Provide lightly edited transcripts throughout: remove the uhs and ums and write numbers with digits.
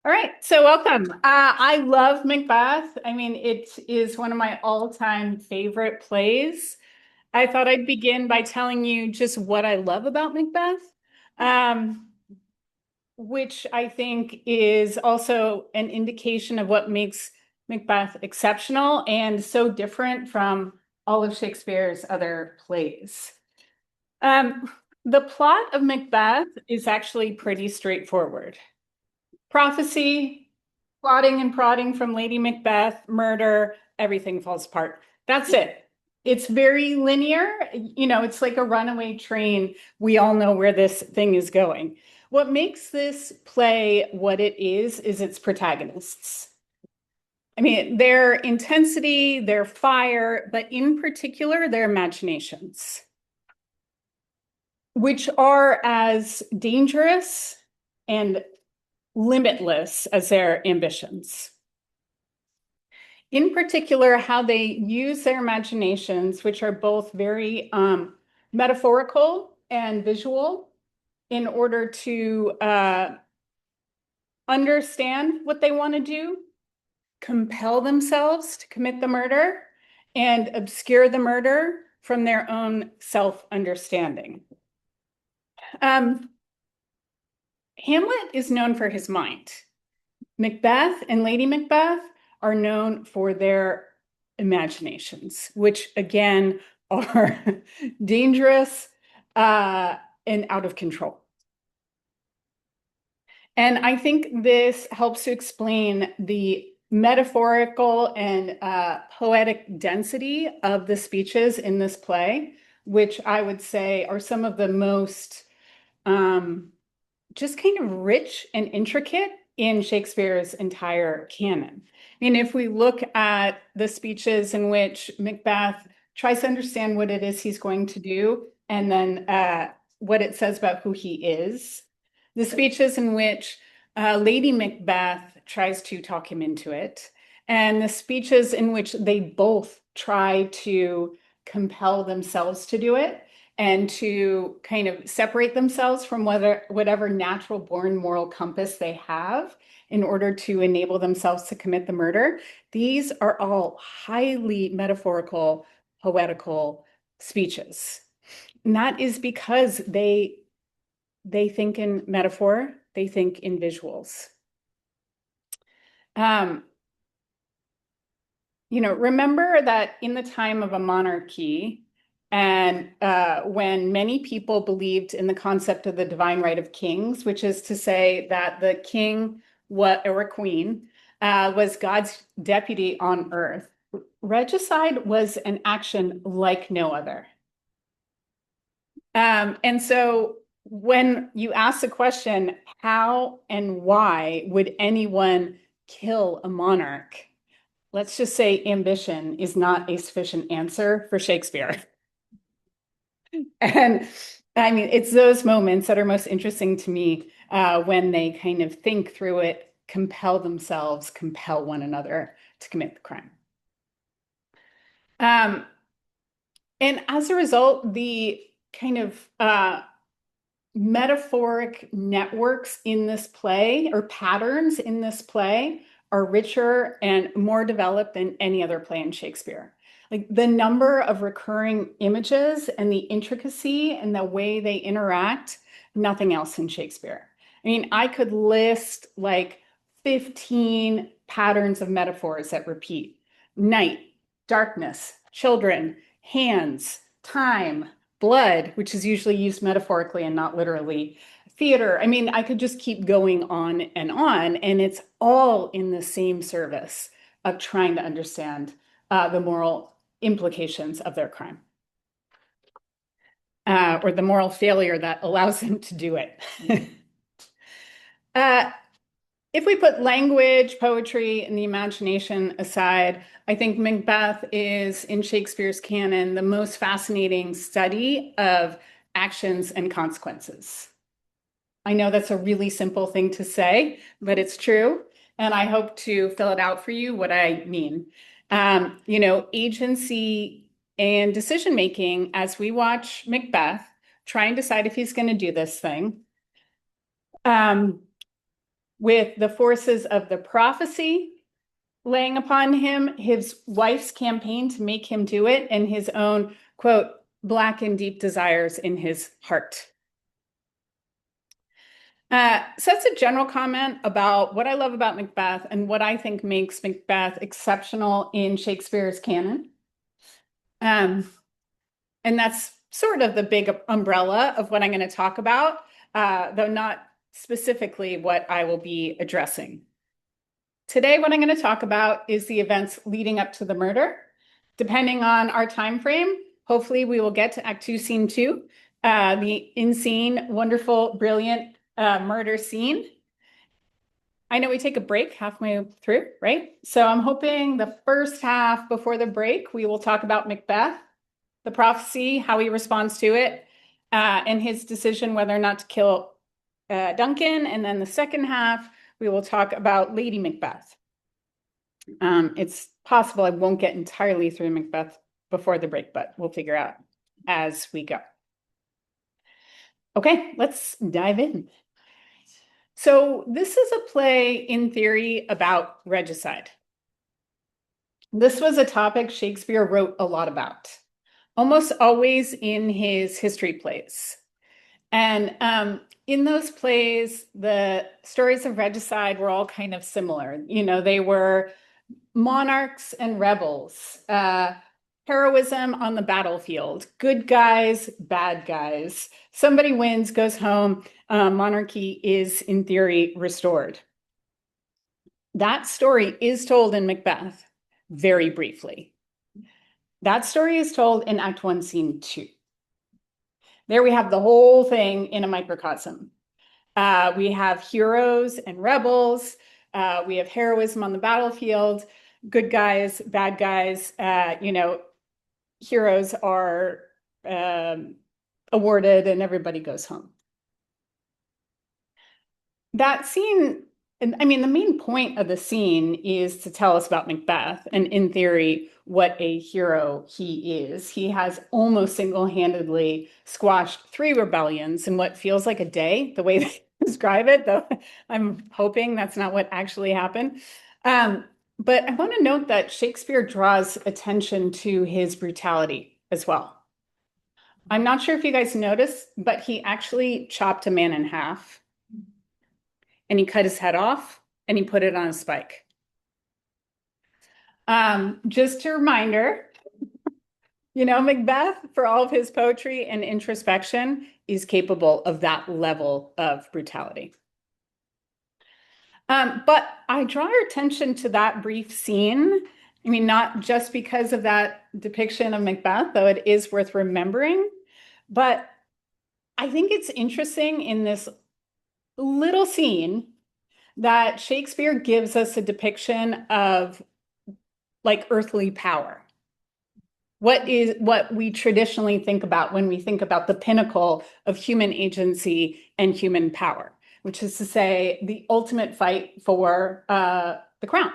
All right, so welcome. I love Macbeth. I mean, it is one of my all-time favorite plays. I thought I'd begin by telling you just what I love about Macbeth, um, which I think is also an indication of what makes Macbeth exceptional and so different from all of Shakespeare's other plays. Um, the plot of Macbeth is actually pretty straightforward. Prophecy, plotting and prodding from Lady Macbeth, murder, everything falls apart. That's it. It's very linear. It's like a runaway train. We all know where this thing is going. What makes this play what it is its protagonists. I mean, their intensity, their fire, but in particular, their imaginations, which are as dangerous and limitless as their ambitions. In particular, how they use their imaginations, which are both very metaphorical and visual, in order to understand what they want to do, compel themselves to commit the murder, and obscure the murder from their own self-understanding. Hamlet is known for his mind. Macbeth and Lady Macbeth are known for their imaginations, which again are dangerous and out of control. And I think this helps to explain the metaphorical and poetic density of the speeches in this play, which I would say are some of the most just kind of rich and intricate in Shakespeare's entire canon. I mean, if we look at the speeches in which Macbeth tries to understand what it is he's going to do, and then what it says about who he is, the speeches in which Lady Macbeth tries to talk him into it, and the speeches in which they both try to compel themselves to do it and to kind of separate themselves from whatever natural born moral compass they have in order to enable themselves to commit the murder. These are all highly metaphorical, poetical speeches. And that is because they think in metaphor, they think in visuals. Remember that in the time of a monarchy, and when many people believed in the concept of the divine right of kings, which is to say that the king or a queen was God's deputy on earth, regicide was an action like no other. And so when you ask the question, how and why would anyone kill a monarch? Let's just say ambition is not a sufficient answer for Shakespeare. And I mean, it's those moments that are most interesting to me when they kind of think through it, compel themselves, compel one another to commit the crime. And as a result, the kind of metaphoric networks in this play or patterns in this play are richer and more developed than any other play in Shakespeare. Like the number of recurring images and the intricacy and the way they interact, nothing else in Shakespeare. I mean, I could list like 15 patterns of metaphors that repeat: night, darkness, children, hands, time, blood, which is usually used metaphorically and not literally, theater. I mean, I could just keep going on, and it's all in the same service of trying to understand the moral implications of their crime, or the moral failure that allows them to do it. If we put language, poetry, and the imagination aside, I think Macbeth is, in Shakespeare's canon, the most fascinating study of actions and consequences. I know that's a really simple thing to say, but it's true. And I hope to fill it out for you what I mean. Agency and decision making as we watch Macbeth try and decide if he's going to do this thing. with the forces of the prophecy laying upon him, his wife's campaign to make him do it, and his own, quote, black and deep desires in his heart. So that's a general comment about what I love about Macbeth and what I think makes Macbeth exceptional in Shakespeare's canon. And that's sort of the big umbrella of what I'm going to talk about, though not specifically what I will be addressing. Today, what I'm going to talk about is the events leading up to the murder. Depending on our time frame, hopefully we will get to Act 2, Scene 2, the in-scene, wonderful, brilliant murder scene. I know we take a break halfway through, right? So I'm hoping the first half before the break, we will talk about Macbeth, the prophecy, how he responds to it, and his decision whether or not to kill Duncan. And then the second half, we will talk about Lady Macbeth. It's possible I won't get entirely through Macbeth before the break, but we'll figure out as we go. Okay, let's dive in. So this is a play in theory about regicide. This was a topic Shakespeare wrote a lot about, almost always in his history plays. And in those plays, the stories of regicide were all kind of similar. You know, they were monarchs and rebels, heroism on the battlefield, good guys, bad guys. Somebody wins, goes home, monarchy is, in theory, restored. That story is told in Macbeth very briefly. That story is told in Act 1, Scene 2. There we have the whole thing in a microcosm. We have heroes and rebels. We have heroism on the battlefield, good guys, bad guys. Heroes are awarded and everybody goes home. That scene, I mean, the main point of the scene is to tell us about Macbeth and, in theory, what a hero he is. He has almost single-handedly squashed 3 rebellions in what feels like a day, the way they describe it, though I'm hoping that's not what actually happened. But I want to note that Shakespeare draws attention to his brutality as well. I'm not sure if you guys noticed, but he actually chopped a man in half. And he cut his head off and he put it on a spike. Just a reminder, Macbeth, for all of his poetry and introspection, is capable of that level of brutality. But I draw your attention to that brief scene. I mean, not just because of that depiction of Macbeth, though it is worth remembering, but I think it's interesting in this little scene that Shakespeare gives us a depiction of like earthly power. What we traditionally think about when we think about the pinnacle of human agency and human power, which is to say the ultimate fight for the crown.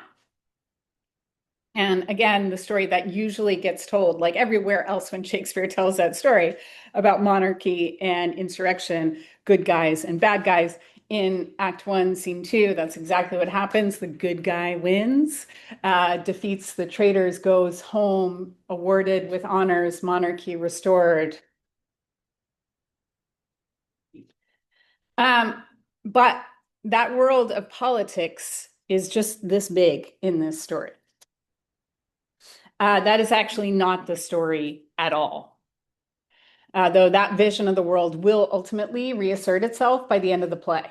And again, the story that usually gets told, like everywhere else when Shakespeare tells that story about monarchy and insurrection, good guys and bad guys. In Act 1, Scene 2, that's exactly what happens. The good guy wins, defeats the traitors, goes home, awarded with honors, monarchy restored. But that world of politics is just this big in this story. That is actually not the story at all. Though that vision of the world will ultimately reassert itself by the end of the play.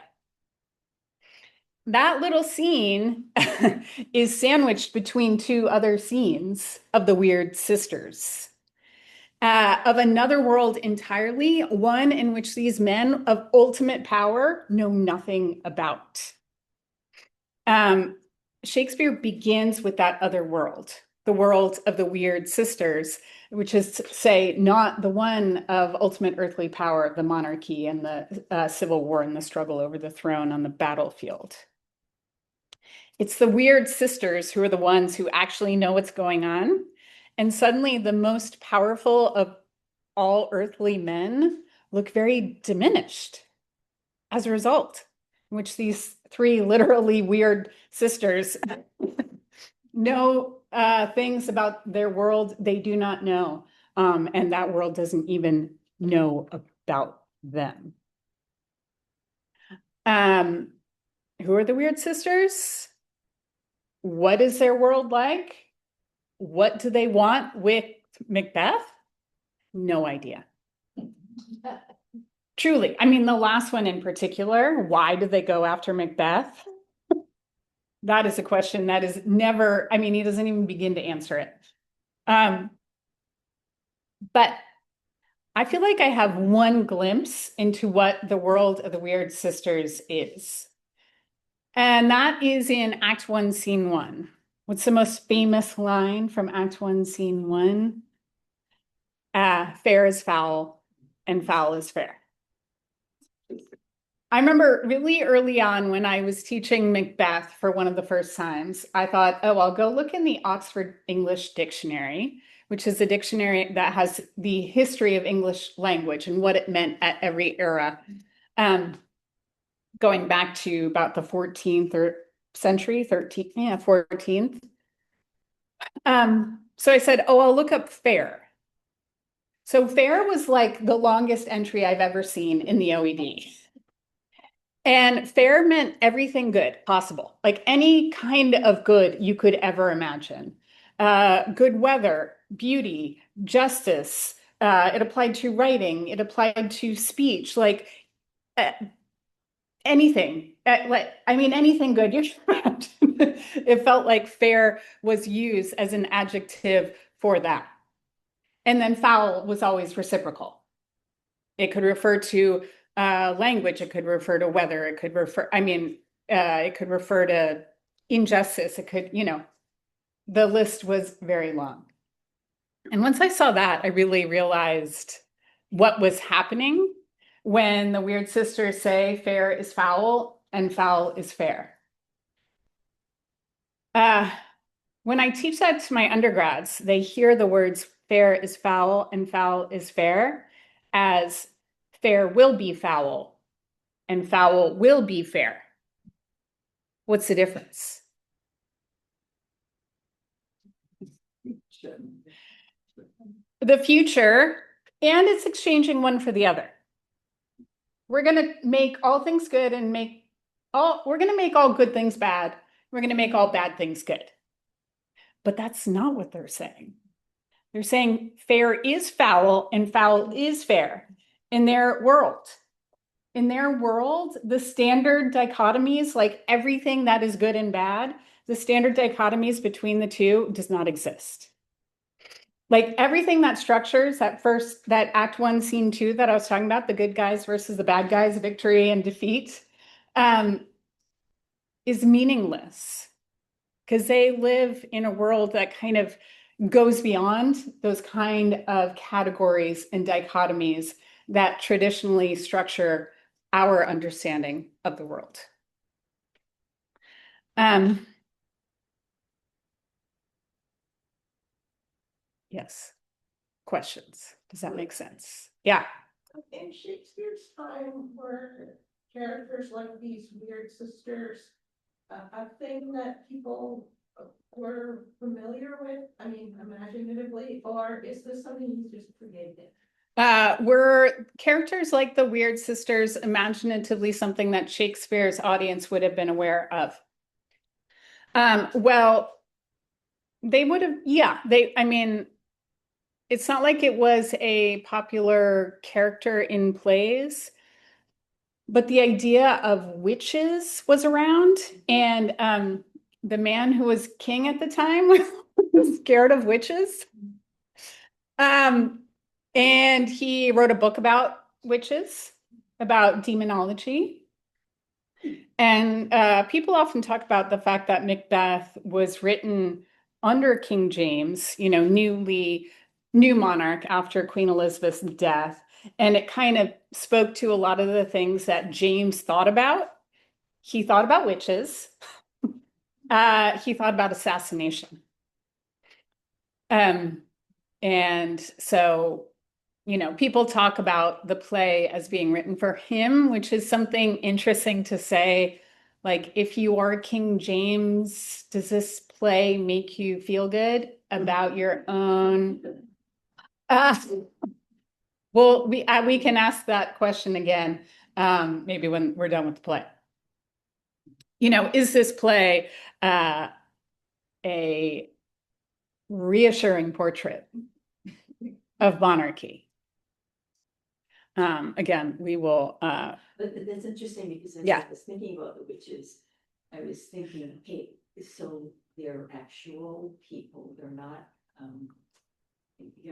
That little scene is sandwiched between 2 other scenes of the Weird Sisters, of another world entirely, one in which these men of ultimate power know nothing about. Shakespeare begins with that other world, the world of the Weird Sisters, which is to say not the one of ultimate earthly power, the monarchy and the civil war and the struggle over the throne on the battlefield. It's the Weird Sisters who are the ones who actually know what's going on. And suddenly the most powerful of all earthly men look very diminished as a result, in which these three literally weird sisters know things about their world they do not know. And that world doesn't even know about them. Um, who are the weird sisters? What is their world like? What do they want with Macbeth? No idea. Truly. I mean, the last one in particular, why did they go after Macbeth? That is a question that is never, I mean, he doesn't even begin to answer it. But I feel like I have one glimpse into what the world of the Weird Sisters is. And that is in Act 1, Scene 1. What's the most famous line from Act 1, Scene 1? Fair is foul and foul is fair. I remember really early on when I was teaching Macbeth for one of the first times, I thought, oh, I'll go look in the Oxford English Dictionary, which is a dictionary that has the history of English language and what it meant at every era, going back to about the 14th century, 13th, yeah, 14th. So I said, oh, I'll look up fair. So fair was like the longest entry I've ever seen in the OED. And fair meant everything good possible, like any kind of good you could ever imagine. Good weather, beauty, justice. It applied to writing, it applied to speech, like anything. I mean, anything good you can imagine. It felt like fair was used as an adjective for that. And then foul was always reciprocal. It could refer to language, it could refer to weather, it could refer, it could refer to injustice, it could, the list was very long. And once I saw that, I really realized what was happening when the weird sisters say fair is foul and foul is fair. When I teach that to my undergrads, they hear the words fair is foul and foul is fair as fair will be foul and foul will be fair. What's the difference? The future, and it's exchanging one for the other. We're going to make all things good and we're going to make all good things bad. We're going to make all bad things good. But that's not what they're saying. They're saying fair is foul and foul is fair in their world. In their world, the standard dichotomies, like everything that is good and bad, the standard dichotomies between the two does not exist. Like everything that structures that Act 1, Scene 2 that I was talking about, the good guys versus the bad guys, victory and defeat, is meaningless because they live in a world that kind of goes beyond those kind of categories and dichotomies that traditionally structure our understanding of the world. Yes. Questions? Does that make sense? Yeah. In Shakespeare's time, were characters like these weird sisters a thing that people were familiar with? I mean, imaginatively, or is this something he's just created? Were characters like the Weird Sisters imaginatively something that Shakespeare's audience would have been aware of? Well, they would have, yeah, it's not like it was a popular character in plays, but the idea of witches was around, and the man who was king at the time was scared of witches. And he wrote a book about witches, about demonology. And people often talk about the fact that Macbeth was written under King James, new monarch after Queen Elizabeth's death. And it kind of spoke to a lot of the things that James thought about. He thought about witches. He thought about assassination. And so, people talk about the play as being written for him, which is something interesting to say. Like, if you are King James, does this play make you feel good about your own? Well, we can ask that question again, maybe when we're done with the play. Is this play a reassuring portrait of monarchy? Again, we will. But that's interesting because as Yeah. I was thinking about the witches, I was thinking, hey, so they're actual people, they're not,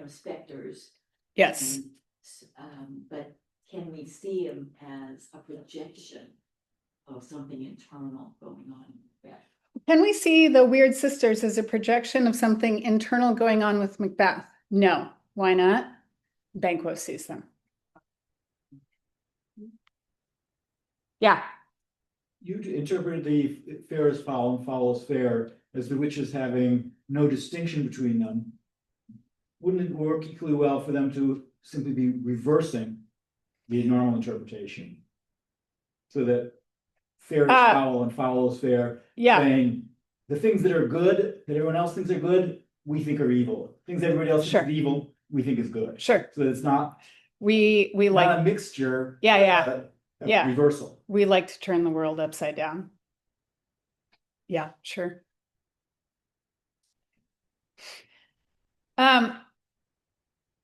specters. Yes. But can we see them as a projection of something internal going on? Can we see the Weird Sisters as a projection of something internal going on with Macbeth? No. Why not? Banquo sees them. Yeah. You interpreted the fair as foul and foul as fair as the witches having no distinction between them. Wouldn't it work equally well for them to simply be reversing the normal interpretation? So that fair is foul and foul is fair. Yeah. Saying the things that are good, that everyone else thinks are good, we think are evil. Things everybody else thinks is evil, we think is good. Sure. So it's not we not like a mixture. Yeah. Reversal. We like to turn the world upside down. Yeah, sure.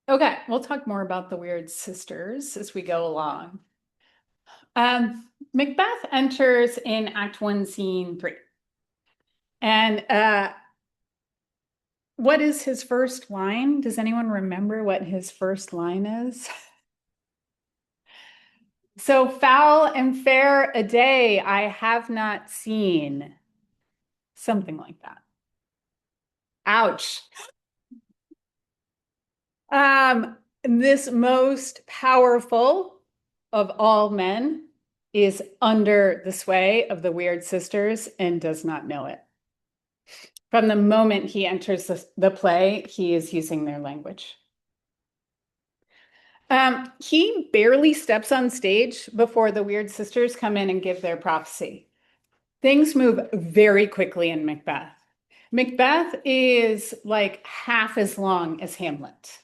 Okay, we'll talk more about the Weird Sisters as we go along. Macbeth enters in Act 1, Scene 3. And what is his first line? Does anyone remember what his first line is? So foul and fair a day I have not seen. Something like that. Ouch. This most powerful of all men is under the sway of the Weird Sisters and does not know it. From the moment he enters the play, he is using their language. He barely steps on stage before the Weird Sisters come in and give their prophecy. Things move very quickly in Macbeth. Macbeth is like half as long as Hamlet.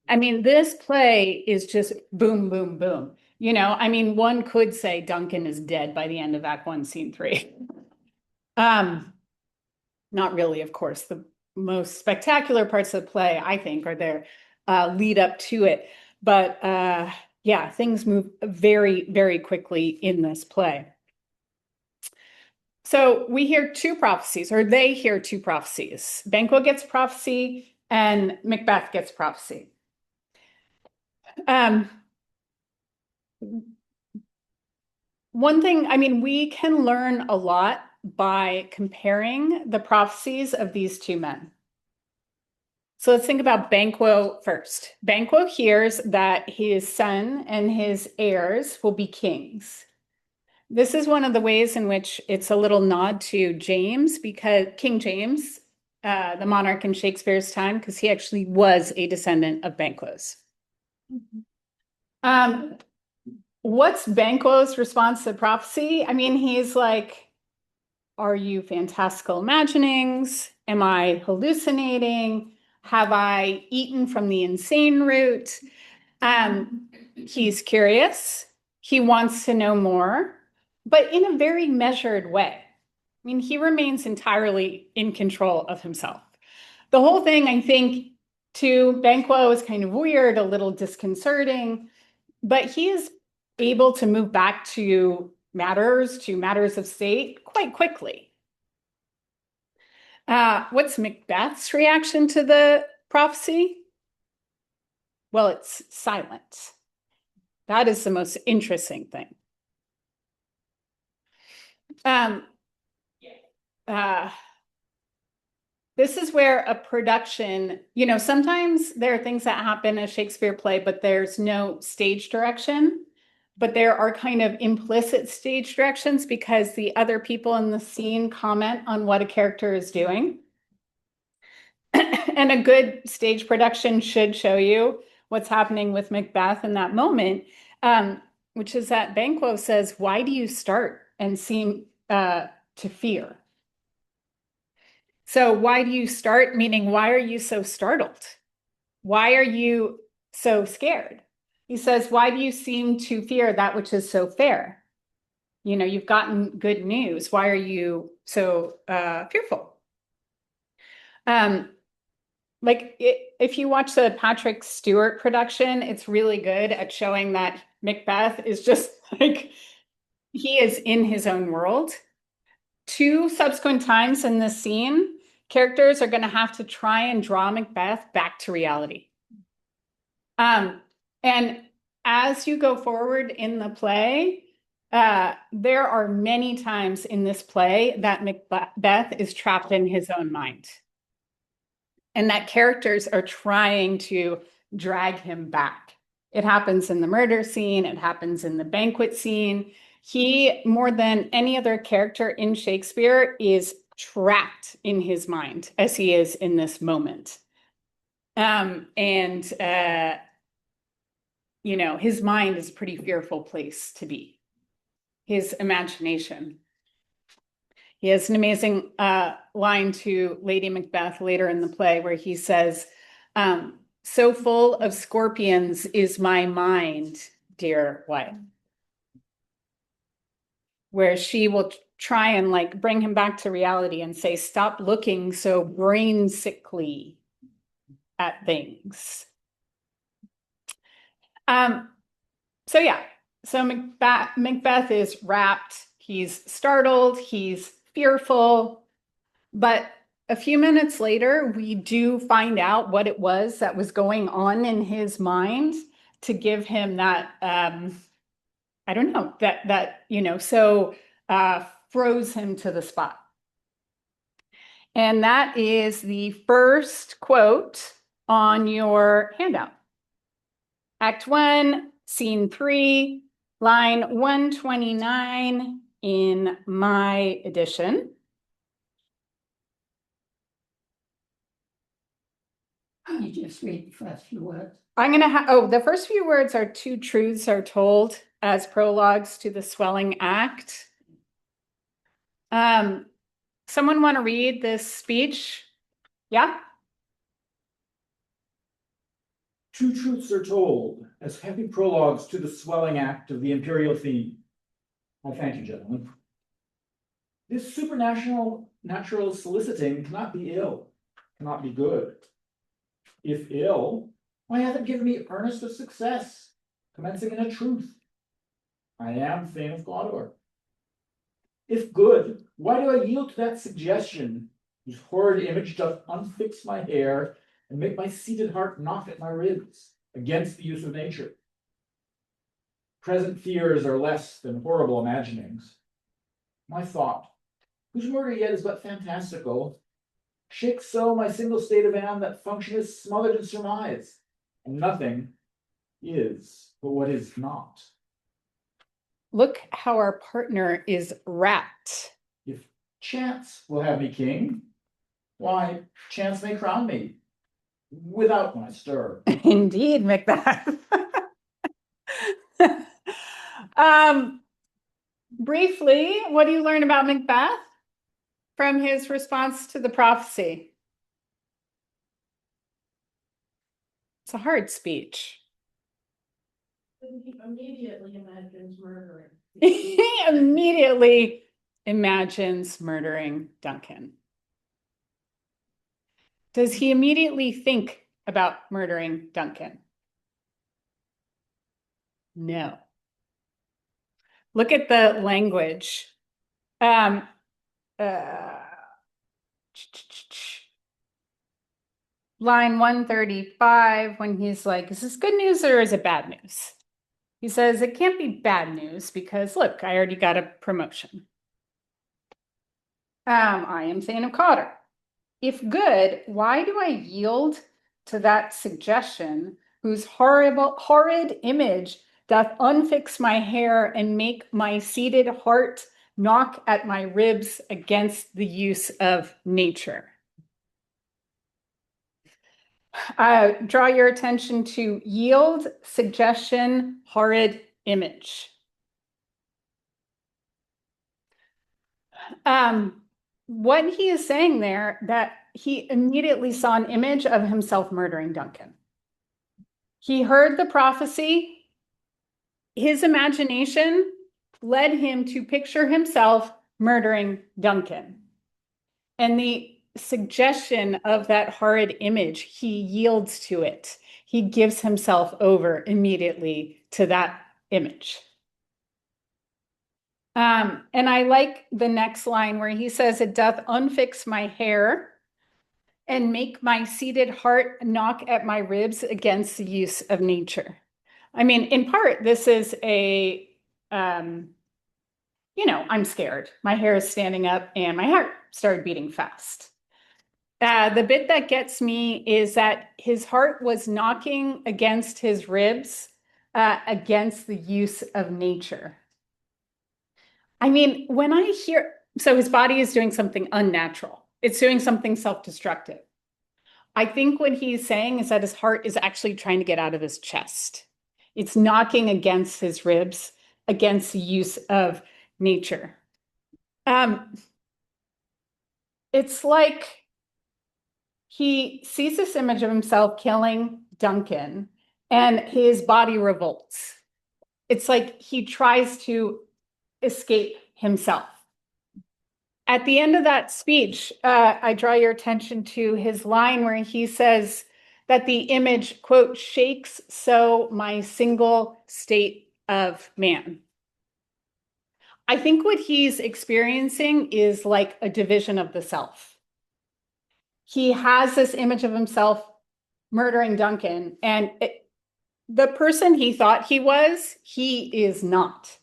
I mean, this play is just boom, boom, boom. One could say Duncan is dead by the end of Act 1, Scene 3. Not really, of course. The most spectacular parts of the play, I think, are their lead up to it. But yeah, things move very, very quickly in this play. So we hear two prophecies, or they hear two prophecies. Banquo gets prophecy and Macbeth gets prophecy. One thing, we can learn a lot by comparing the prophecies of these two men. So let's think about Banquo first. Banquo hears that his son and his heirs will be kings. This is one of the ways in which it's a little nod to James, because King James, the monarch in Shakespeare's time, because he actually was a descendant of Banquo's. What's Banquo's response to prophecy? He's like, are you fantastical imaginings? Am I hallucinating? Have I eaten from the insane root? He's curious. He wants to know more, but in a very measured way. He remains entirely in control of himself. The whole thing, I think, to Banquo is kind of weird, a little disconcerting, but he is able to move back to matters of state quite quickly. What's Macbeth's reaction to the prophecy? Well, it's silence. That is the most interesting thing. This is where a production, sometimes there are things that happen in a Shakespeare play, but there's no stage direction. But there are kind of implicit stage directions because the other people in the scene comment on what a character is doing. And a good stage production should show you what's happening with Macbeth in that moment, which is that Banquo says, why do you start and seem to fear. So why do you start? Meaning, why are you so startled? Why are you so scared? He says, why do you seem to fear that which is so fair? You know, you've gotten good news. Why are you so fearful? If you watch the Patrick Stewart production, it's really good at showing that Macbeth is just like, he is in his own world. 2 subsequent times in this scene, characters are going to have to try and draw Macbeth back to reality. And as you go forward in the play, there are many times in this play that Macbeth is trapped in his own mind, and that characters are trying to drag him back. It happens in the murder scene. It happens in the banquet scene. He, more than any other character in Shakespeare, is trapped in his mind as he is in this moment. You know, his mind is a pretty fearful place to be. His imagination. He has an amazing line to Lady Macbeth later in the play where he says, so full of scorpions is my mind, dear wife. Where she will try and like bring him back to reality and say, stop looking so brain sickly at things. So yeah, so Macbeth is wrapped, he's startled, he's fearful, but a few minutes later, we do find out what it was that was going on in his mind to give him that, I don't know, froze him to the spot. And that is the first quote on your handout. Act 1, Scene 3, line 129 in my edition. You just read the first few words. I'm going to the first few words are 2 truths are told as prologues to the swelling act. Someone want to read this speech? Yeah? 2 truths are told as heavy prologues to the swelling act of the imperial theme. I thank you, gentlemen. This supernatural soliciting cannot be ill, cannot be good. If ill, why hath it given me earnest of success, commencing in a truth? I am Thane of Gladur. If good, why do I yield to that suggestion, whose horrid image doth unfix my hair, and make my seated heart knock at my ribs, against the use of nature? Present fears are less than horrible imaginings. My thought, whose murder yet is but fantastical, shakes so my single state of am that function is smothered in surmise, and nothing is but what is not. Look how our partner is wrapped. If chance will have me king, why, chance may crown me, without my stir. Indeed, Macbeth. Briefly, what do you learn about Macbeth from his response to the prophecy? It's a hard speech. He immediately imagines murdering. He immediately imagines murdering Duncan. Does he immediately think about murdering Duncan? No. Look at the language. Line 135, when he's like, is this good news or is it bad news? He says, it can't be bad news because look, I already got a promotion. I am Thane of Cotter. If good, why do I yield to that suggestion whose horrid image doth unfix my hair and make my seated heart knock at my ribs against the use of nature? Draw your attention to yield, suggestion, horrid image. What he is saying there, that he immediately saw an image of himself murdering Duncan. He heard the prophecy. His imagination led him to picture himself murdering Duncan. And the suggestion of that horrid image, he yields to it. He gives himself over immediately to that image. And I like the next line where he says, "It doth unfix my hair and make my seated heart knock at my ribs against the use of nature." I mean, in part, this is I'm scared. My hair is standing up and my heart started beating fast. The bit that gets me is that his heart was knocking against his ribs, against the use of nature. I mean, when I hear, so his body is doing something unnatural. It's doing something self-destructive. I think what he's saying is that his heart is actually trying to get out of his chest. It's knocking against his ribs, against the use of nature. It's like he sees this image of himself killing Duncan and his body revolts. It's like he tries to escape himself. At the end of that speech, I draw your attention to his line where he says that the image, quote, "shakes so my single state of man." I think what he's experiencing is like a division of the self. He has this image of himself murdering Duncan, and the person he thought he is not.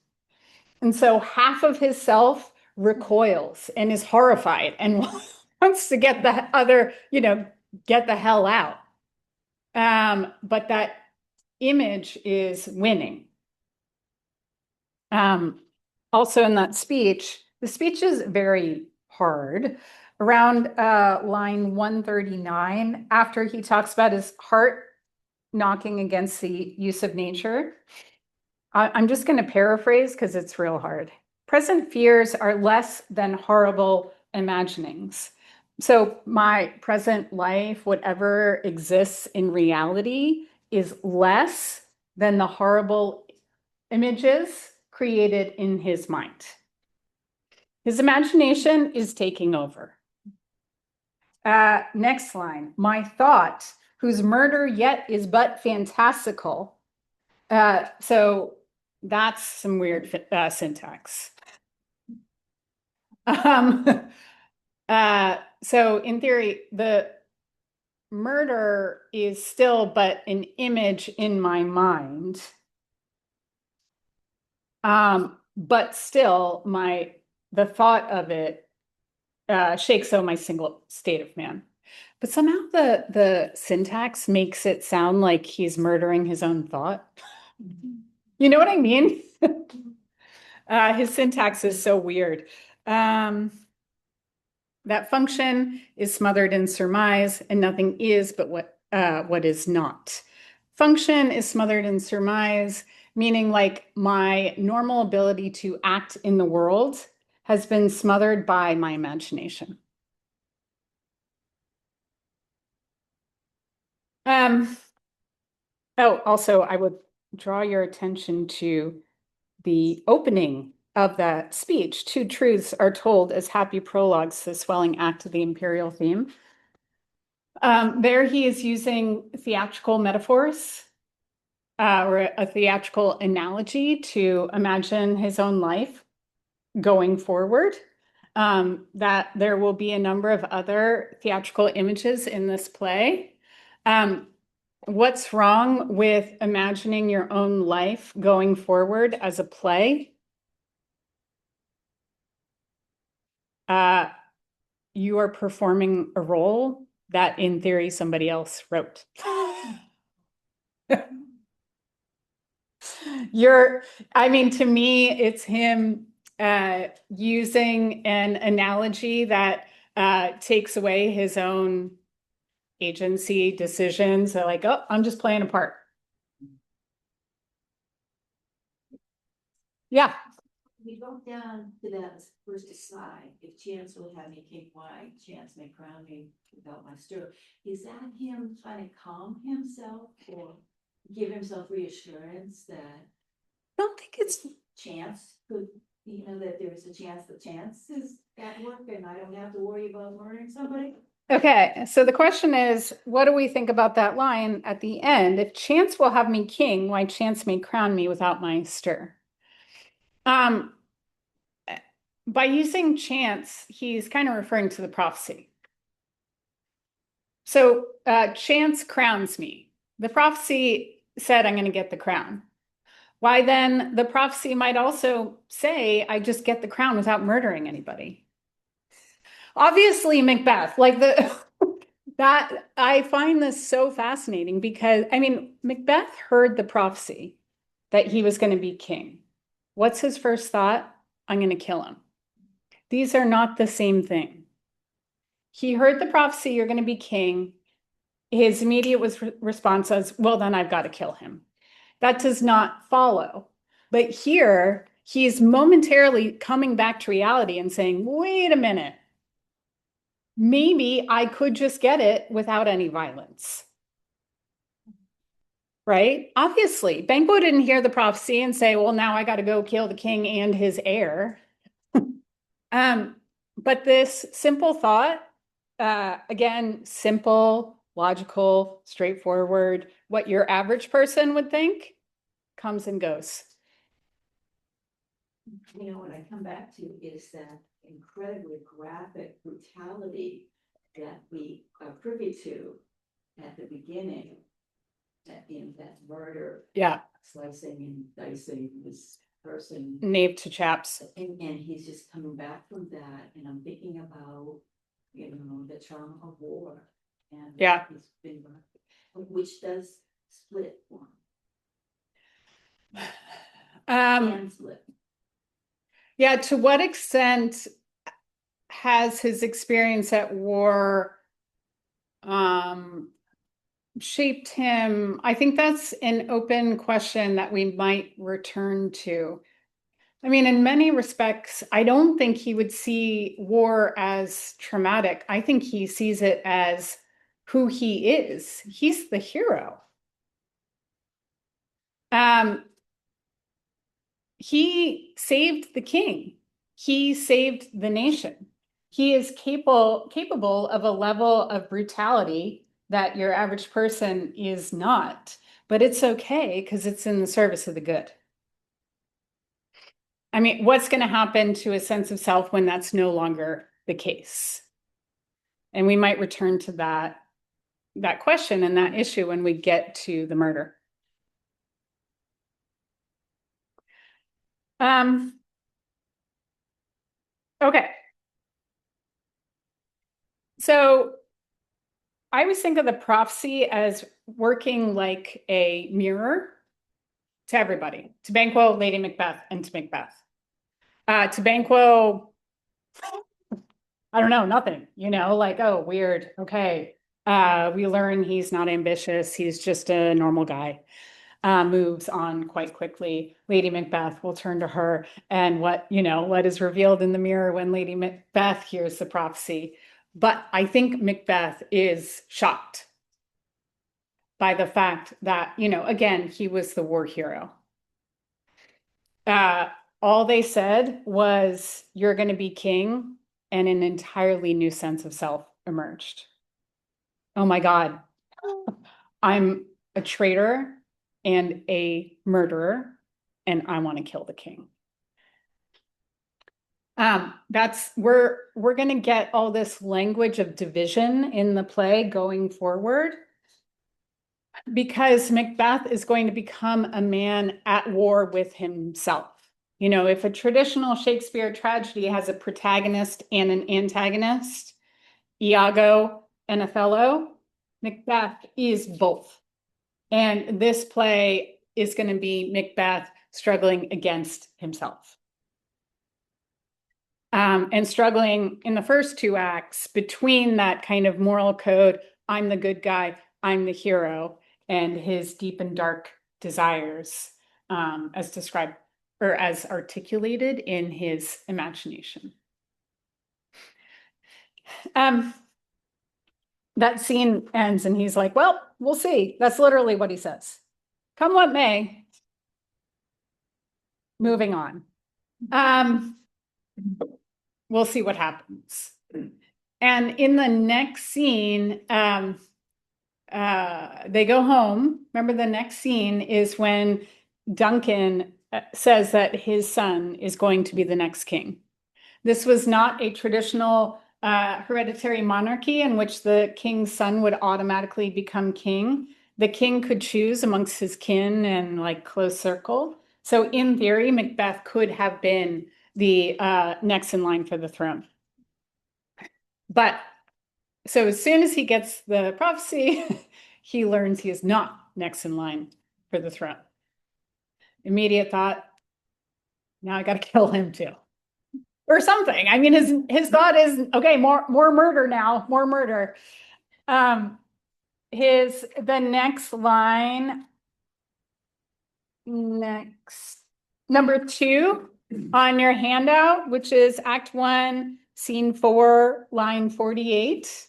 And so half of his self recoils and is horrified and wants to get the other, get the hell out. But that image is winning. Also in that speech, the speech is very hard. Around line 139, after he talks about his heart knocking against the use of nature, I'm just going to paraphrase because it's real hard. "Present fears are less than horrible imaginings." So my present life, whatever exists in reality, is less than the horrible images created in his mind. His imagination is taking over. Next line, "My thought, whose murder yet is but fantastical." So that's some weird syntax. So in theory, the murder is still but an image in my mind. But still, the thought of it shakes so my single state of man. But somehow the syntax makes it sound like he's murdering his own thought. You know what I mean? His syntax is so weird. That function is smothered in surmise, and nothing is but what is not. Function is smothered in surmise, meaning like my normal ability to act in the world has been smothered by my imagination. Also, I would draw your attention to the opening of that speech. "Two truths are told as happy prologues to the swelling act of the imperial theme." There he is using theatrical metaphors or a theatrical analogy to imagine his own life going forward. That there will be a number of other theatrical images in this play. What's wrong with imagining your own life going forward as a play? You are performing a role that in theory somebody else wrote. To me, it's him using an analogy that takes away his own agency decisions. They're like, "Oh, I'm just playing a part." Yeah. we go down to that first aside, if chance will have me king, why chance may crown me without my stir. Is that him trying to calm himself or give himself reassurance that I don't think it's chance could, that there's a chance that chance is at work and I don't have to worry about murdering somebody? okay. So the question is, what do we think about that line at the end? If chance will have me king, why chance may crown me without my stir? By using chance, he's kind of referring to the prophecy. So chance crowns me. The prophecy said I'm going to get the crown. Why then the prophecy might also say I just get the crown without murdering anybody. Obviously, Macbeth, like the that I find this so fascinating because I mean Macbeth heard the prophecy that he was going to be king. What's his first thought? I'm going to kill him. These are not the same thing. He heard the prophecy, you're going to be king. His immediate response was, well, then I've got to kill him. That does not follow. But here, he's momentarily coming back to reality and saying, wait a minute, maybe I could just get it without any violence. Right? Obviously, Banquo didn't hear the prophecy and say, well, now I got to go kill the king and his heir. But this simple thought, again, simple, logical, straightforward, what your average person would think comes and goes. What I come back to is that incredibly graphic brutality that we are privy to at the beginning, in that murder. Yeah. Slicing and dicing this person. Knave to chaps. And he's just coming back from that, and I'm thinking about, the trauma of war. And yeah, he's been, which does split one. Can split. Yeah, to what extent has his experience at war shaped him? I think that's an open question that we might return to. I mean, in many respects, I don't think he would see war as traumatic. I think he sees it as who he is. He's the hero. He saved the king. He saved the nation. He is capable of a level of brutality that your average person is not. But it's okay because it's in the service of the good. I mean, what's going to happen to a sense of self when that's no longer the case? And we might return to that question and that issue when we get to the murder. Okay. So I always think of the prophecy as working like a mirror to everybody, to Banquo, Lady Macbeth, and to Macbeth. To Banquo, I don't know, nothing, like, oh, weird. Okay. We learn he's not ambitious. He's just a normal guy. Moves on quite quickly. Lady Macbeth will turn to her, and what is revealed in the mirror when Lady Macbeth hears the prophecy. But I think Macbeth is shocked by the fact that, again, he was the war hero. All they said was, you're going to be king, and an entirely new sense of self emerged. Oh my God, I'm a traitor and a murderer, and I want to kill the king. We're going to get all this language of division in the play going forward, because Macbeth is going to become a man at war with himself. If a traditional Shakespeare tragedy has a protagonist and an antagonist, Iago and Othello, Macbeth is both. And this play is going to be Macbeth struggling against himself. And struggling in the first two acts between that kind of moral code, I'm the good guy, I'm the hero, and his deep and dark desires, as described or as articulated in his imagination. That scene ends and he's like, well, we'll see. That's literally what he says. Come what may. Moving on. We'll see what happens. And in the next scene, they go home. Remember, the next scene is when Duncan says that his son is going to be the next king. This was not a traditional hereditary monarchy in which the king's son would automatically become king. The king could choose amongst his kin and like close circle. So in theory, Macbeth could have been the next in line for the throne. But so as soon as he gets the prophecy, he learns he is not next in line for the throne. Immediate thought, now I got to kill him too. Or something. I mean, his thought is, okay, more murder now, more murder. The next line, number 2 on your handout, which is Act 1, Scene 4, line 48.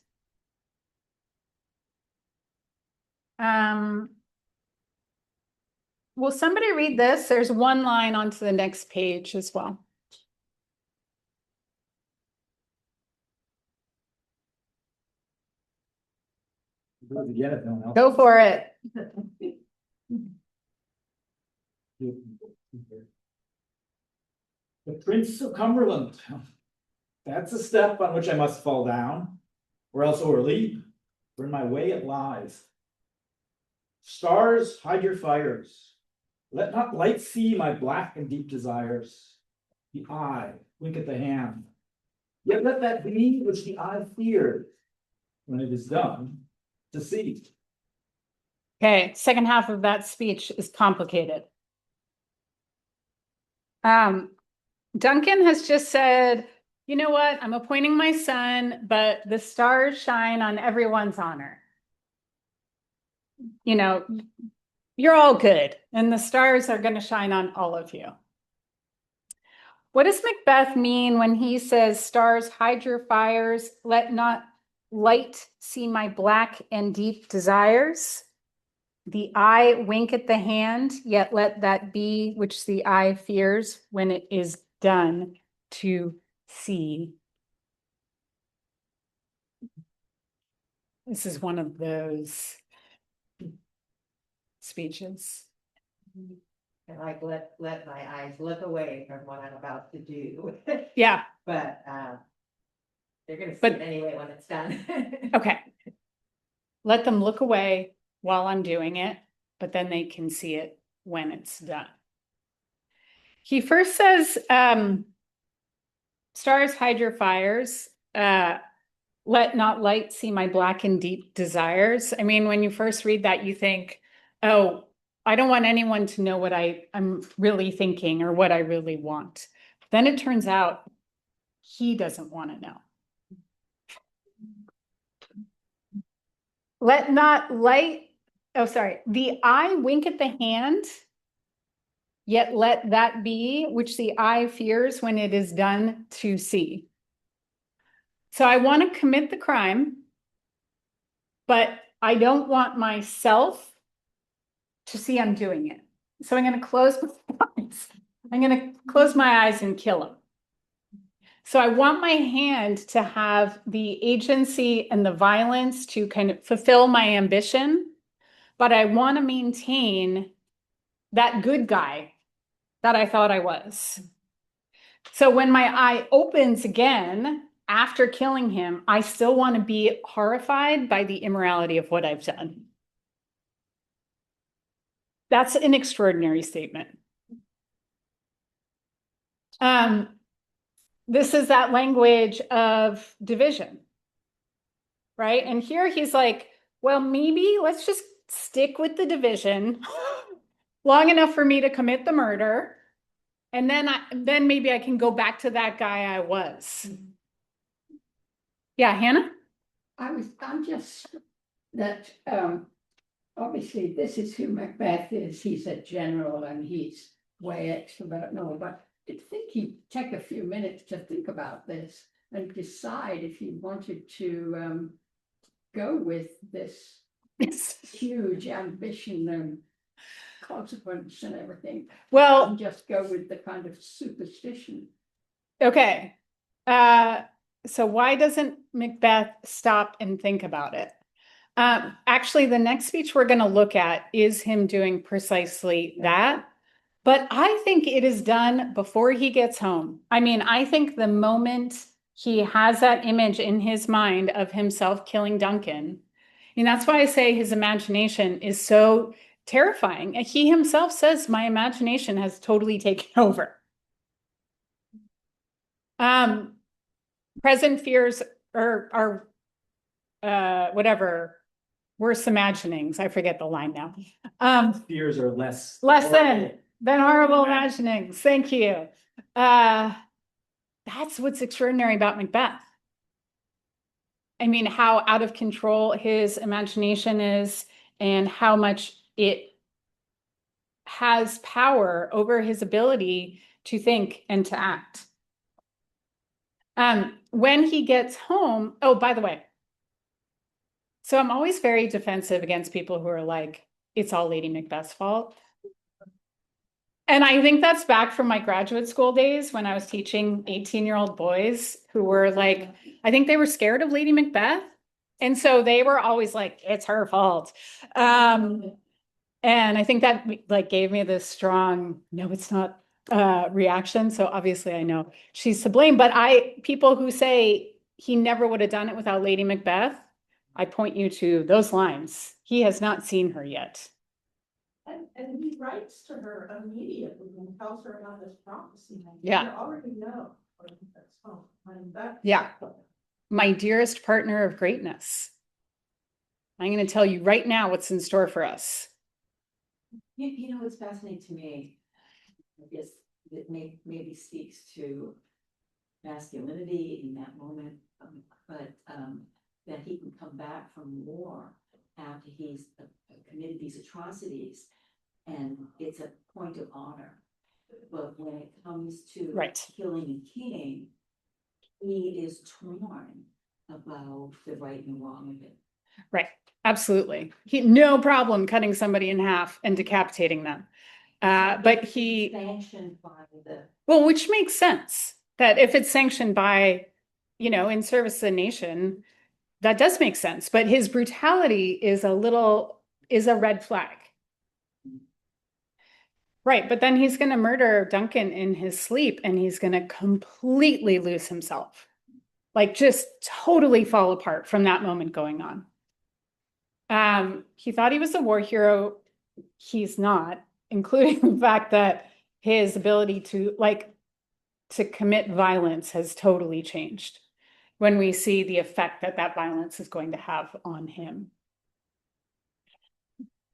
Will somebody read this? There's one line onto the next page as well. Go for it. The Prince of Cumberland. That's a step on which I must fall down, or else o'erleap, for in my way it lies. Stars, hide your fires. Let not light see my black and deep desires. The eye, wink at the hand. Yet let that be which the eye feared, when it is done, to see. Okay, second half of that speech is complicated. Duncan has just said, you know what, I'm appointing my son, but the stars shine on everyone's honor. You know, you're all good, and the stars are going to shine on all of you. What does Macbeth mean when he says, stars, hide your fires, let not light see my black and deep desires? The eye wink at the hand, yet let that be which the eye fears when it is done to see. This is one of those speeches. And like, let my eyes look away from what I'm about to do. Yeah. But they're gonna see But- it anyway when it's done. Okay. Let them look away while I'm doing it, but then they can see it when it's done. He first says, stars, hide your fires. Let not light see my black and deep desires. I mean, when you first read that, you think, oh, I don't want anyone to know what I'm really thinking or what I really want. Then it turns out he doesn't want to know. Let not light, the eye wink at the hand, yet let that be which the eye fears when it is done to see. So I want to commit the crime, but I don't want myself to see I'm doing it. So I'm going to close my eyes. I'm going to close my eyes and kill him. So I want my hand to have the agency and the violence to kind of fulfill my ambition, but I want to maintain that good guy that I thought I was. So when my eye opens again after killing him, I still want to be horrified by the immorality of what I've done. That's an extraordinary statement. This is that language of division, right? And here he's like, well, maybe let's just stick with the division long enough for me to commit the murder. And then maybe I can go back to that guy I was. Yeah, Hannah? I'm just that obviously this is who Macbeth is. He's a general and he's way extrovert, no, but I think he'd take a few minutes to think about this and decide if he wanted to go with this huge ambition and consequence and everything, Well, and just go with the kind of superstition. okay. So why doesn't Macbeth stop and think about it? Actually, the next speech we're going to look at is him doing precisely that. But I think it is done before he gets home. I mean, I think the moment he has that image in his mind of himself killing Duncan, and that's why I say his imagination is so terrifying. He himself says, my imagination has totally taken over. Present fears are whatever, worse imaginings. I forget the line now. Fears are less. Than horrible imaginings. Thank you. That's what's extraordinary about Macbeth. I mean, how out of control his imagination is and how much it has power over his ability to think and to act. When he gets home, oh, by the way, so I'm always very defensive against people who are like, it's all Lady Macbeth's fault. And I think that's back from my graduate school days when I was teaching 18-year-old boys who were like, I think they were scared of Lady Macbeth. And so they were always like, it's her fault. And I think that like gave me this strong, no, it's not reaction. So obviously I know she's to blame, but people who say he never would have done it without Lady Macbeth, I point you to those lines. He has not seen her yet. And he writes to her immediately and tells her about this prophecy. Yeah. You already know. That's fine. Yeah. My dearest partner of greatness. I'm going to tell you right now what's in store for us. You know, what's fascinating to me, I guess that maybe speaks to masculinity in that moment, but that he can come back from war after he's committed these atrocities, and it's a point of honor. But when it comes to killing a king, he is torn about the right and wrong of it. Right. Absolutely. No problem cutting somebody in half and decapitating them. But he sanctioned by the, well, which makes sense that if it's sanctioned by, in service to the nation, that does make sense. But his brutality is a red flag. Right. But then he's going to murder Duncan in his sleep and he's going to completely lose himself. Like just totally fall apart from that moment going on. He thought he was a war hero. He's not, including the fact that his ability to commit violence has totally changed when we see the effect that violence is going to have on him.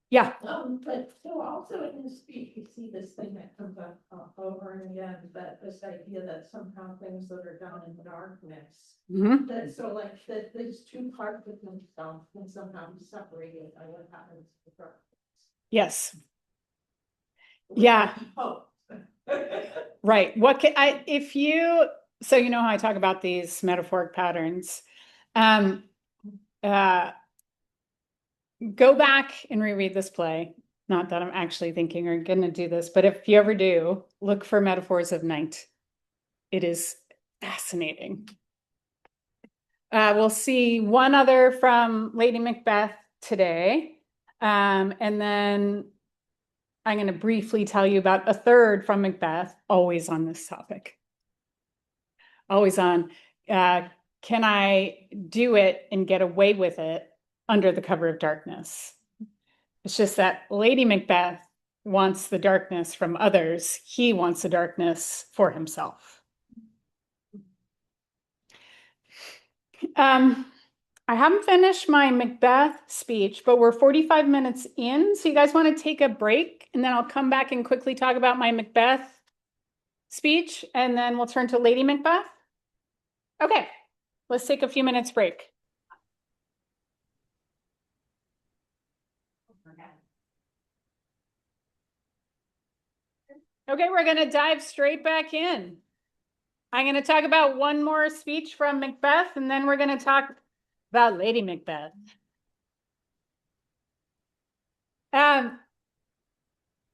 Yeah. But so also in his speech, you see this thing that comes up over and again, that this idea that somehow things that are done in darkness, that so like that these two parts of himself can somehow be separated by what happens in the darkness. Yes. Yeah. Right. So you know how I talk about these metaphoric patterns. Go back and reread this play. Not that I'm actually thinking or going to do this, but if you ever do, look for metaphors of night. It is fascinating. We'll see one other from Lady Macbeth today. And then I'm going to briefly tell you about a third from Macbeth, always on this topic. Always on, can I do it and get away with it under the cover of darkness? It's just that Lady Macbeth wants the darkness from others. He wants the darkness for himself. I haven't finished my Macbeth speech, but we're 45 minutes in. So you guys want to take a break and then I'll come back and quickly talk about my Macbeth speech and then we'll turn to Lady Macbeth. Okay, let's take a few minutes break. Okay, we're gonna dive straight back in. I'm gonna talk about one more speech from Macbeth, and then we're gonna talk about Lady Macbeth.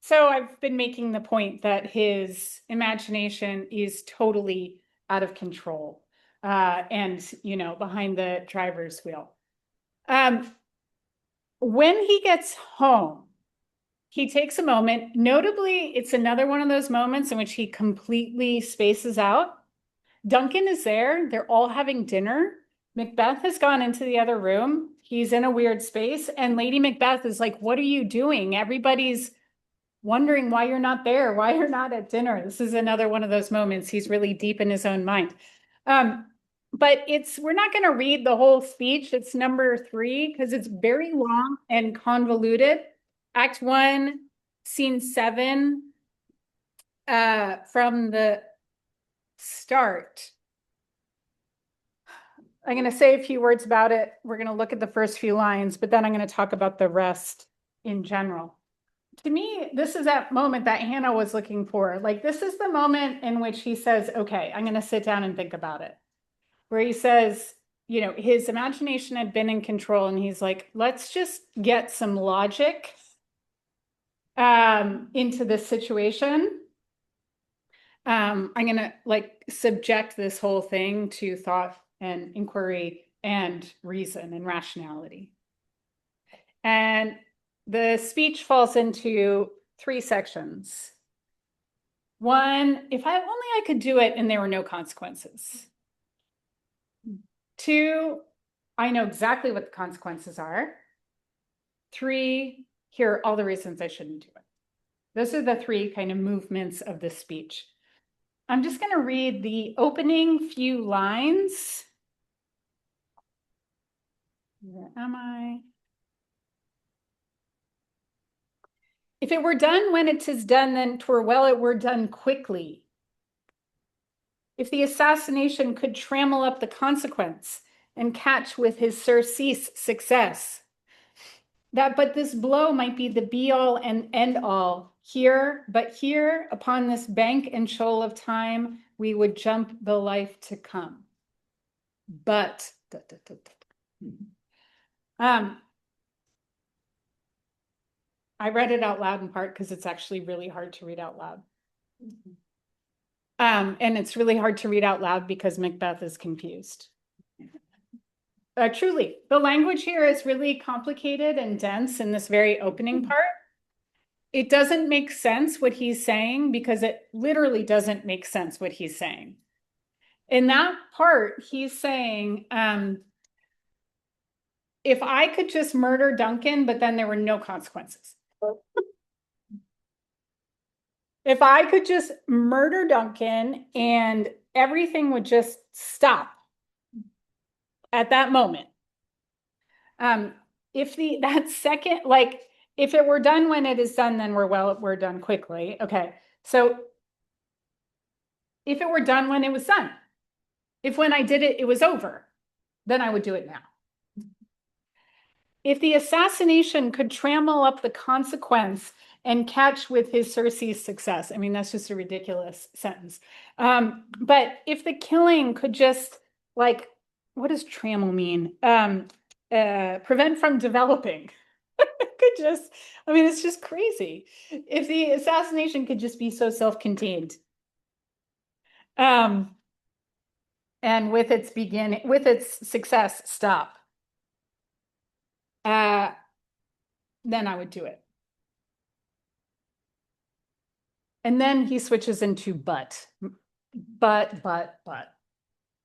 So I've been making the point that his imagination is totally out of control, and behind the driver's wheel. When he gets home, he takes a moment. Notably, it's another one of those moments in which he completely spaces out. Duncan is there. They're all having dinner. Macbeth has gone into the other room. He's in a weird space. And Lady Macbeth is like, what are you doing? Everybody's wondering why you're not there, why you're not at dinner. This is another one of those moments. He's really deep in his own mind. But we're not going to read the whole speech. It's number 3 because it's very long and convoluted. Act 1, scene 7, from the start. I'm going to say a few words about it. We're going to look at the first few lines, but then I'm going to talk about the rest in general. To me, this is that moment that Hannah was looking for. Like, this is the moment in which he says, okay, I'm going to sit down and think about it. Where he says, his imagination had been in control, and he's like, let's just get some logic into this situation. I'm going to subject this whole thing to thought and inquiry and reason and rationality. And the speech falls into 3 sections. 1, if only I could do it and there were no consequences. 2, I know exactly what the consequences are. 3, here are all the reasons I shouldn't do it. Those are the 3 kind of movements of this speech. I'm just going to read the opening few lines. Where am I? If it were done when it is done, then 'twere well it were done quickly. If the assassination could trammel up the consequence and catch with his surcease success, that but this blow might be the be-all and end-all. Here, upon this bank and shoal of time, we would jump the life to come. But, I read it out loud in part because it's actually really hard to read out loud. And it's really hard to read out loud because Macbeth is confused. Truly, the language here is really complicated and dense in this very opening part. It doesn't make sense what he's saying because it literally doesn't make sense what he's saying. In that part, he's saying, if I could just murder Duncan, but then there were no consequences. If I could just murder Duncan and everything would just stop at that moment. If it were done when it is done, then we're done quickly. Okay. So if it were done when it was done, if when I did it, it was over, then I would do it now. If the assassination could trammel up the consequence and catch with his surcease success. I mean, that's just a ridiculous sentence. But if the killing could just what does trammel mean? Prevent from developing. It's just crazy. If the assassination could just be so self-contained. And with its success, stop. Then I would do it. And then he switches into but.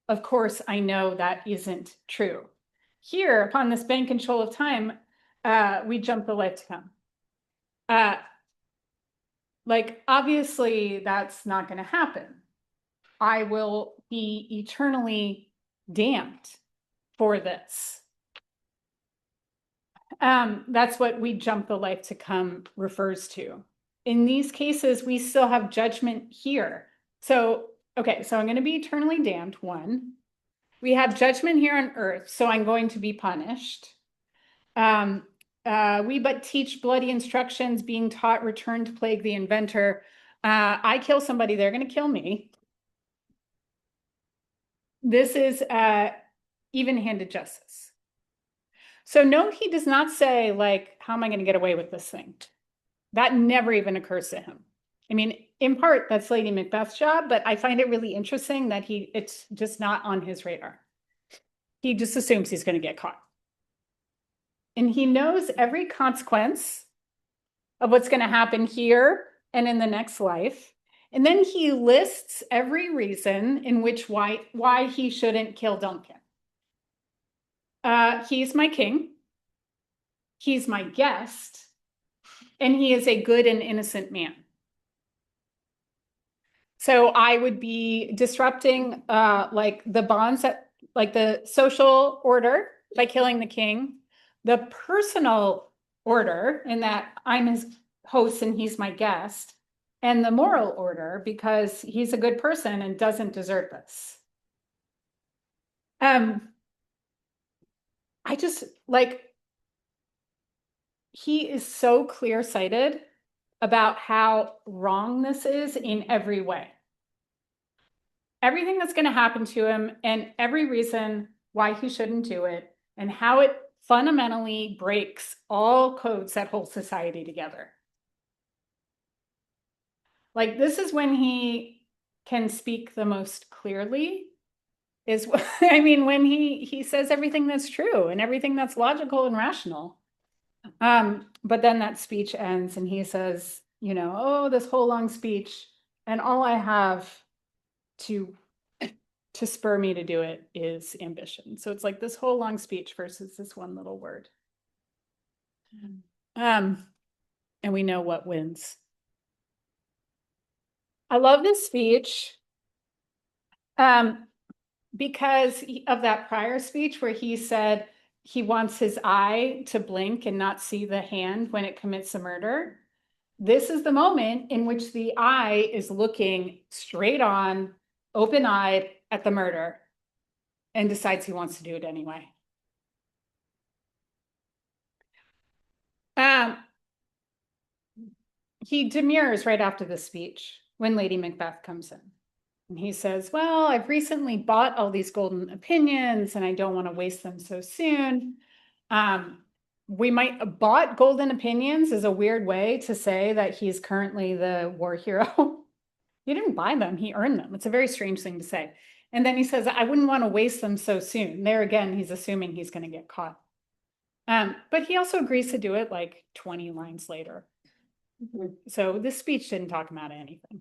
Of course, I know that isn't true. Here, upon this bank and shoal of time, we jump the life to come. Obviously, that's not going to happen. I will be eternally damned for this. That's what we jump the life to come refers to. In these cases, we still have judgment here. So I'm going to be eternally damned, 1. We have judgment here on earth, so I'm going to be punished. We but teach bloody instructions, being taught return to plague the inventor. I kill somebody, they're going to kill me. This is even-handed justice. So no, he does not say like, how am I going to get away with this thing? That never even occurs to him. I mean, in part, that's Lady Macbeth's job, but I find it really interesting that it's just not on his radar. He just assumes he's going to get caught. And he knows every consequence of what's going to happen here and in the next life. And then he lists every reason in which why he shouldn't kill Duncan. He's my king. He's my guest. And he is a good and innocent man. So I would be disrupting like the bonds that, like the social order by killing the king, the personal order in that I'm his host and he's my guest, and the moral order because he's a good person and doesn't deserve this. I just like, he is so clear-sighted about how wrong this is in every way. Everything that's going to happen to him and every reason why he shouldn't do it and how it fundamentally breaks all codes that hold society together. Like, this is when he can speak the most clearly, is I mean, when he says everything that's true and everything that's logical and rational. But then that speech ends and he says, you know, oh, this whole long speech, and all I have to spur me to do it is ambition. So it's like this whole long speech versus this one little word. And we know what wins. I love this speech because of that prior speech where he said he wants his eye to blink and not see the hand when it commits a murder. This is the moment in which the eye is looking straight on, open-eyed at the murder and decides he wants to do it anyway. He demurs right after the speech when Lady Macbeth comes in. And he says, well, I've recently bought all these golden opinions and I don't want to waste them so soon. We might bought golden opinions is a weird way to say that he's currently the war hero. He didn't buy them, he earned them. It's a very strange thing to say. And then he says, I wouldn't want to waste them so soon. There again, he's assuming he's going to get caught. But he also agrees to do it like 20 lines later. So this speech didn't talk him out of anything.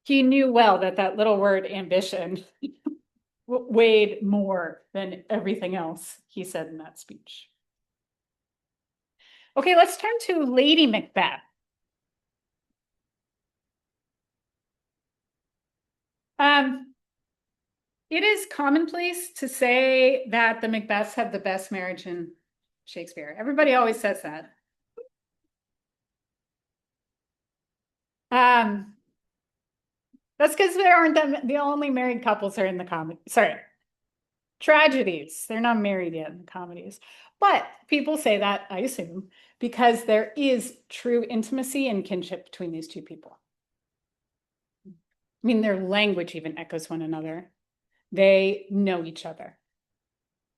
He knew well that that little word ambition weighed more than everything else he said in that speech. Okay, let's turn to Lady Macbeth. It is commonplace to say that the Macbeths have the best marriage in Shakespeare. Everybody always says that. That's because there aren't the only married couples are in the comedy. Sorry, tragedies. They're not married yet in the comedies. But people say that, I assume, because there is true intimacy and kinship between these two people. I mean, their language even echoes one another. They know each other.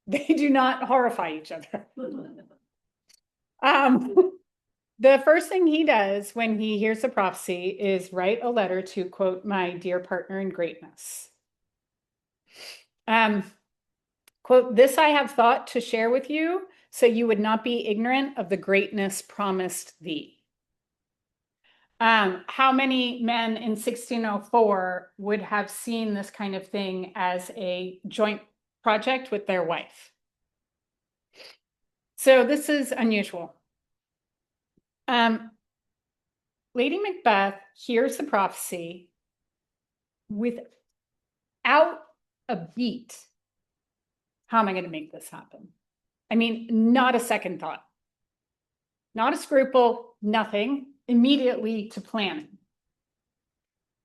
They do not horrify each other. The first thing he does when he hears the prophecy is write a letter to, quote, my dear partner in greatness. Quote, this I have thought to share with you, so you would not be ignorant of the greatness promised thee. How many men in 1604 would have seen this kind of thing as a joint project with their wife? So this is unusual. Lady Macbeth hears the prophecy without a beat. How am I going to make this happen? I mean, not a second thought, not a scruple, nothing, immediately to planning.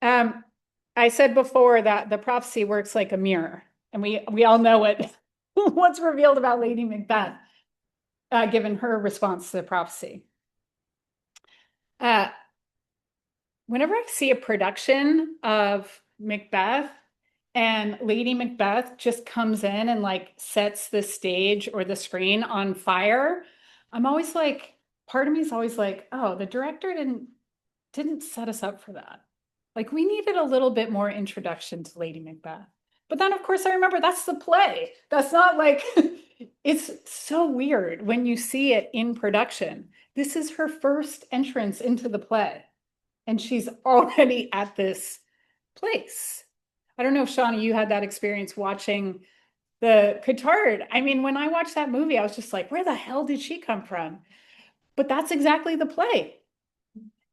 I said before that the prophecy works like a mirror, and we all know what's revealed about Lady Macbeth, given her response to the prophecy. Whenever I see a production of Macbeth and Lady Macbeth just comes in and like sets the stage or the screen on fire, I'm always like, part of me is always like, oh, the director didn't set us up for that. Like we needed a little bit more introduction to Lady Macbeth. But then of course I remember that's the play. That's not like it's so weird when you see it in production. This is her first entrance into the play. And she's already at this place. I don't know if Shauna, you had that experience watching the Cotard. I mean, when I watched that movie, I was just like, where the hell did she come from? But that's exactly the play.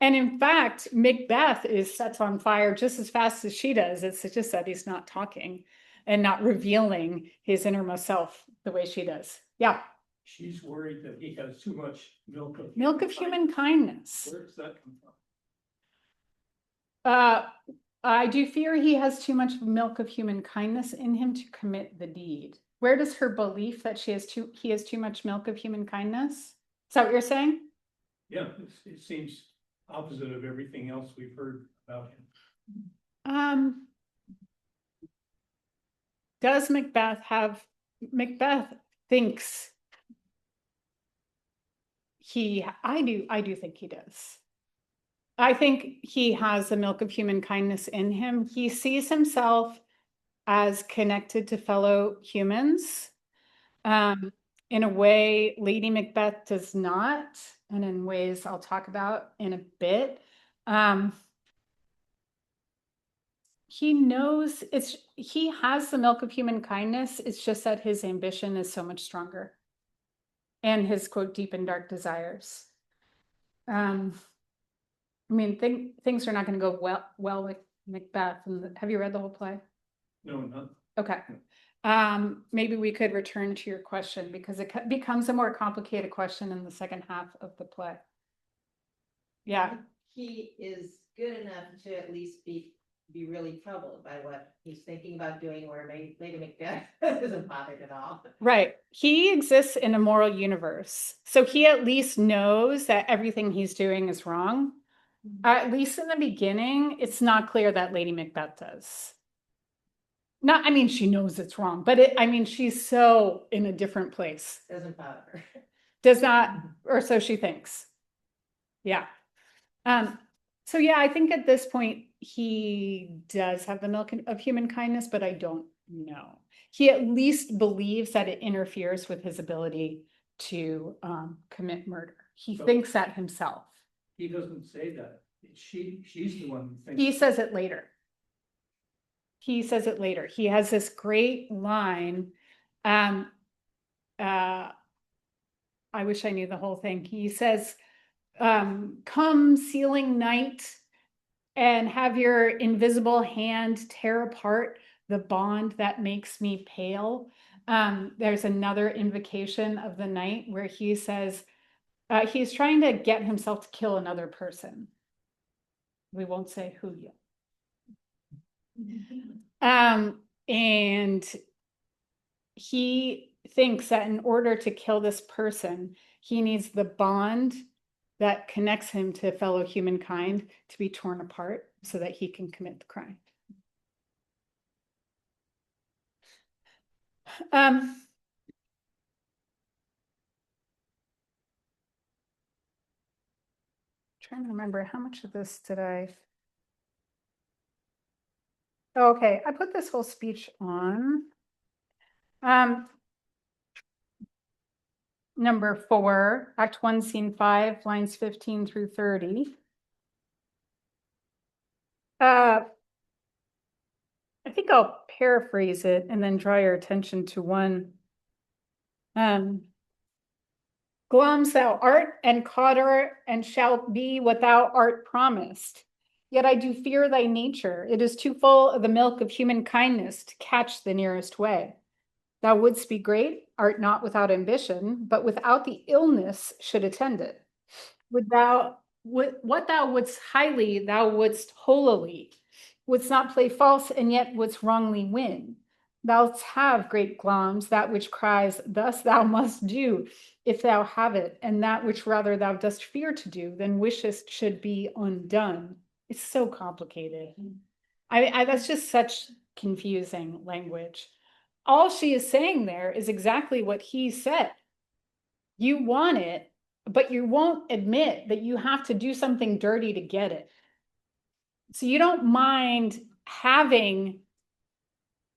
And in fact, Macbeth is set on fire just as fast as she does. It's just that he's not talking and not revealing his innermost self the way she does. Yeah. She's worried that he has too much Milk of human kindness. Where does that come from? I do fear he has too much milk of human kindness in him to commit the deed. Where does her belief that he has too much milk of human kindness? Is that what you're saying? Yeah, it seems opposite of everything else we've heard about him. Does Macbeth thinks I do think he does. I think he has the milk of human kindness in him. He sees himself as connected to fellow humans in a way Lady Macbeth does not, and in ways I'll talk about in a bit. He knows he has the milk of human kindness. It's just that his ambition is so much stronger and his quote deep and dark desires. I mean, things are not going to go well with Macbeth. Have you read the whole play? No, not. Okay. Maybe we could return to your question because it becomes a more complicated question in the second half of the play. Yeah. He is good enough to at least be really troubled by what he's thinking about doing, where Lady Macbeth isn't bothered at all. Right. He exists in a moral universe. So he at least knows that everything he's doing is wrong. At least in the beginning, it's not clear that Lady Macbeth does. I mean, she knows it's wrong, but she's so in a different place. Doesn't bother her. Does not, or so she thinks. Yeah. So yeah, I think at this point, he does have the milk of human kindness, but I don't know. He at least believes that it interferes with his ability to commit murder. He thinks that himself. He doesn't say that. She's the one who thinks. He says it later. He says it later. He has this great line. I wish I knew the whole thing. He says, come ceiling night and have your invisible hand tear apart the bond that makes me pale. There's another invocation of the night where he says, he's trying to get himself to kill another person. We won't say who yet. And he thinks that in order to kill this person, he needs the bond that connects him to fellow humankind to be torn apart so that he can commit the crime. Trying to remember how much of this did I. Okay, I put this whole speech on. Number 4, Act 1, Scene 5, lines 15 through 30. I think I'll paraphrase it and then draw your attention to one. Glums thou art and cauter, and shalt be what thou art promised. Yet I do fear thy nature. It is too full of the milk of human kindness to catch the nearest way. Thou wouldst be great, art not without ambition, but without the illness should attend it. What thou wouldst highly, thou wouldst holily. Wouldst not play false, and yet wouldst wrongly win. Thou'lt have, great Glamis, that which cries, thus thou must do, if thou have it, and that which rather thou dost fear to do than wishest should be undone. It's so complicated. That's just such confusing language. All she is saying there is exactly what he said. You want it, but you won't admit that you have to do something dirty to get it. So you don't mind having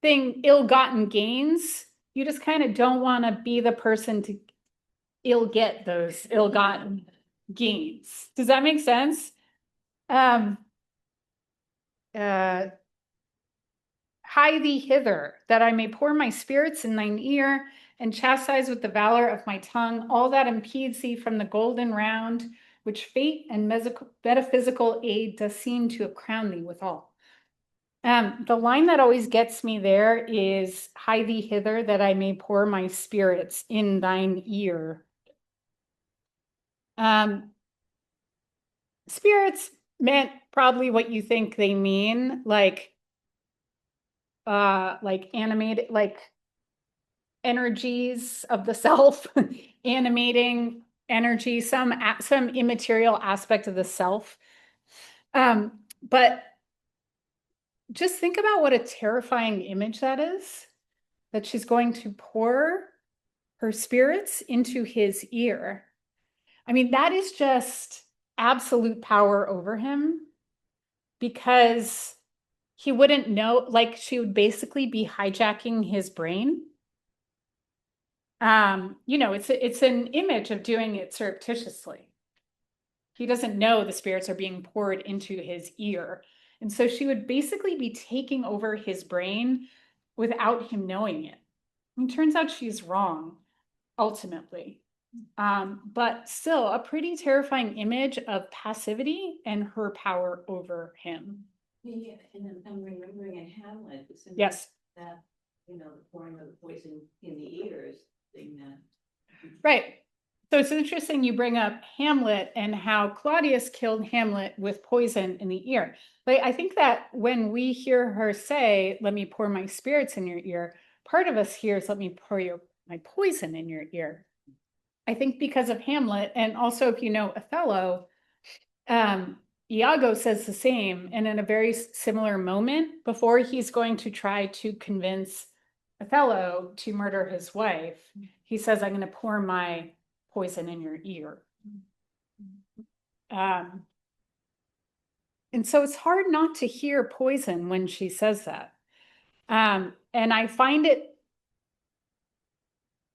ill-gotten gains. You just kind of don't want to be the person to get those ill-gotten gains. Does that make sense? Hie thee hither, that I may pour my spirits in thine ear, and chastise with the valor of my tongue all that impedes thee from the golden round, which fate and metaphysical aid does seem to have crowned thee withal. The line that always gets me there is, hie thee hither, that I may pour my spirits in thine ear. Spirits meant probably what you think they mean, like animated, like energies of the self, animating energy, some immaterial aspect of the self. But just think about what a terrifying image that is, that she's going to pour her spirits into his ear. I mean, that is just absolute power over him, because he wouldn't know, like she would basically be hijacking his brain. It's an image of doing it surreptitiously. He doesn't know the spirits are being poured into his ear. And so she would basically be taking over his brain without him knowing it. And it turns out she's wrong, ultimately. But still a pretty terrifying image of passivity and her power over him. Yeah, and I'm remembering in Hamlet, Yes. that, the pouring of the poison in the ears thing that. Right. So it's interesting you bring up Hamlet and how Claudius killed Hamlet with poison in the ear. But I think that when we hear her say, let me pour my spirits in your ear, part of us hears, let me pour my poison in your ear. I think because of Hamlet, and also if you know Othello, Iago says the same, and in a very similar moment, before he's going to try to convince Othello to murder his wife, he says, I'm going to pour my poison in your ear. And so it's hard not to hear poison when she says that. And I find it,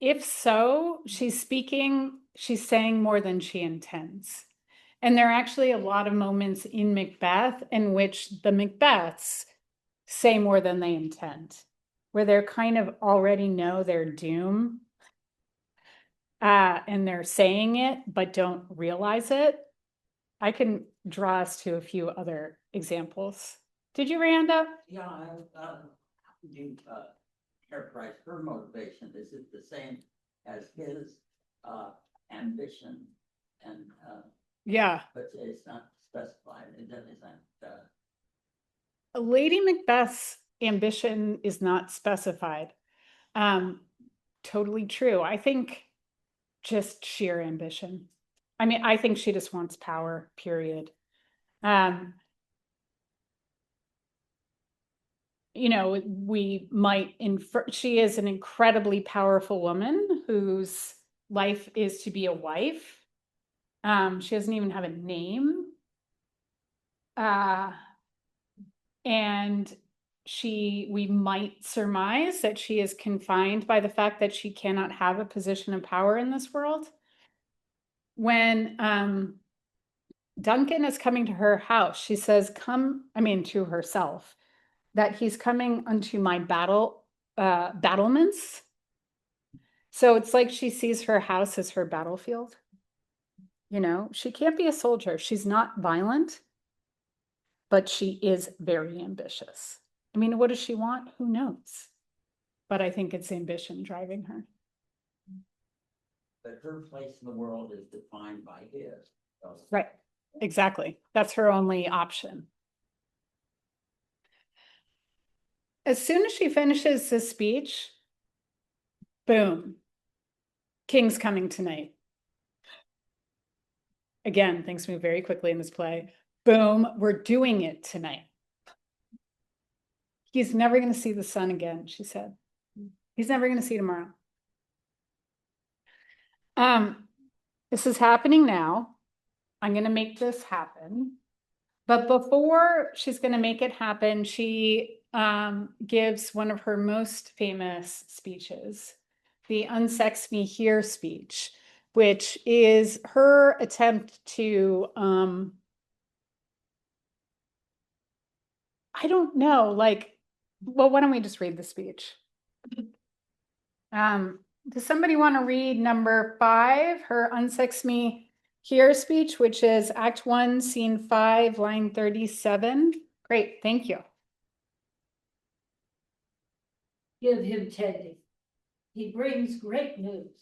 if so, she's saying more than she intends. And there are actually a lot of moments in Macbeth in which the Macbeths say more than they intend, where they're kind of already know their doom, and they're saying it, but don't realize it. I can draw us to a few other examples. Did you, Randa? Yeah, how would you characterize her motivation? Is it the same as his ambition? And Yeah. but it's not specified. It isn't. Lady Macbeth's ambition is not specified. Totally true. I think just sheer ambition. I mean, I think she just wants power, period. We might infer she is an incredibly powerful woman whose life is to be a wife. She doesn't even have a name. And we might surmise that she is confined by the fact that she cannot have a position of power in this world. When Duncan is coming to her house, she says, to herself, that he's coming unto my battlements. So it's like she sees her house as her battlefield. She can't be a soldier. She's not violent, but she is very ambitious. I mean, what does she want? Who knows? But I think it's ambition driving her. But her place in the world is defined by his. So. Right. Exactly. That's her only option. as soon as she finishes the speech, boom, King's coming tonight. Again, things move very quickly in this play. Boom, we're doing it tonight. He's never going to see the sun again, she said. He's never going to see tomorrow. This is happening now. I'm going to make this happen. But before she's going to make it happen, she gives one of her most famous speeches, the Unsex Me Here speech, which is her attempt to, I don't know, like, well, why don't we just read the speech? Does somebody want to read number 5, her Unsex Me Here speech, which is Act 1, Scene 5, line 37? Great, thank you. Give him Teddy. He brings great news.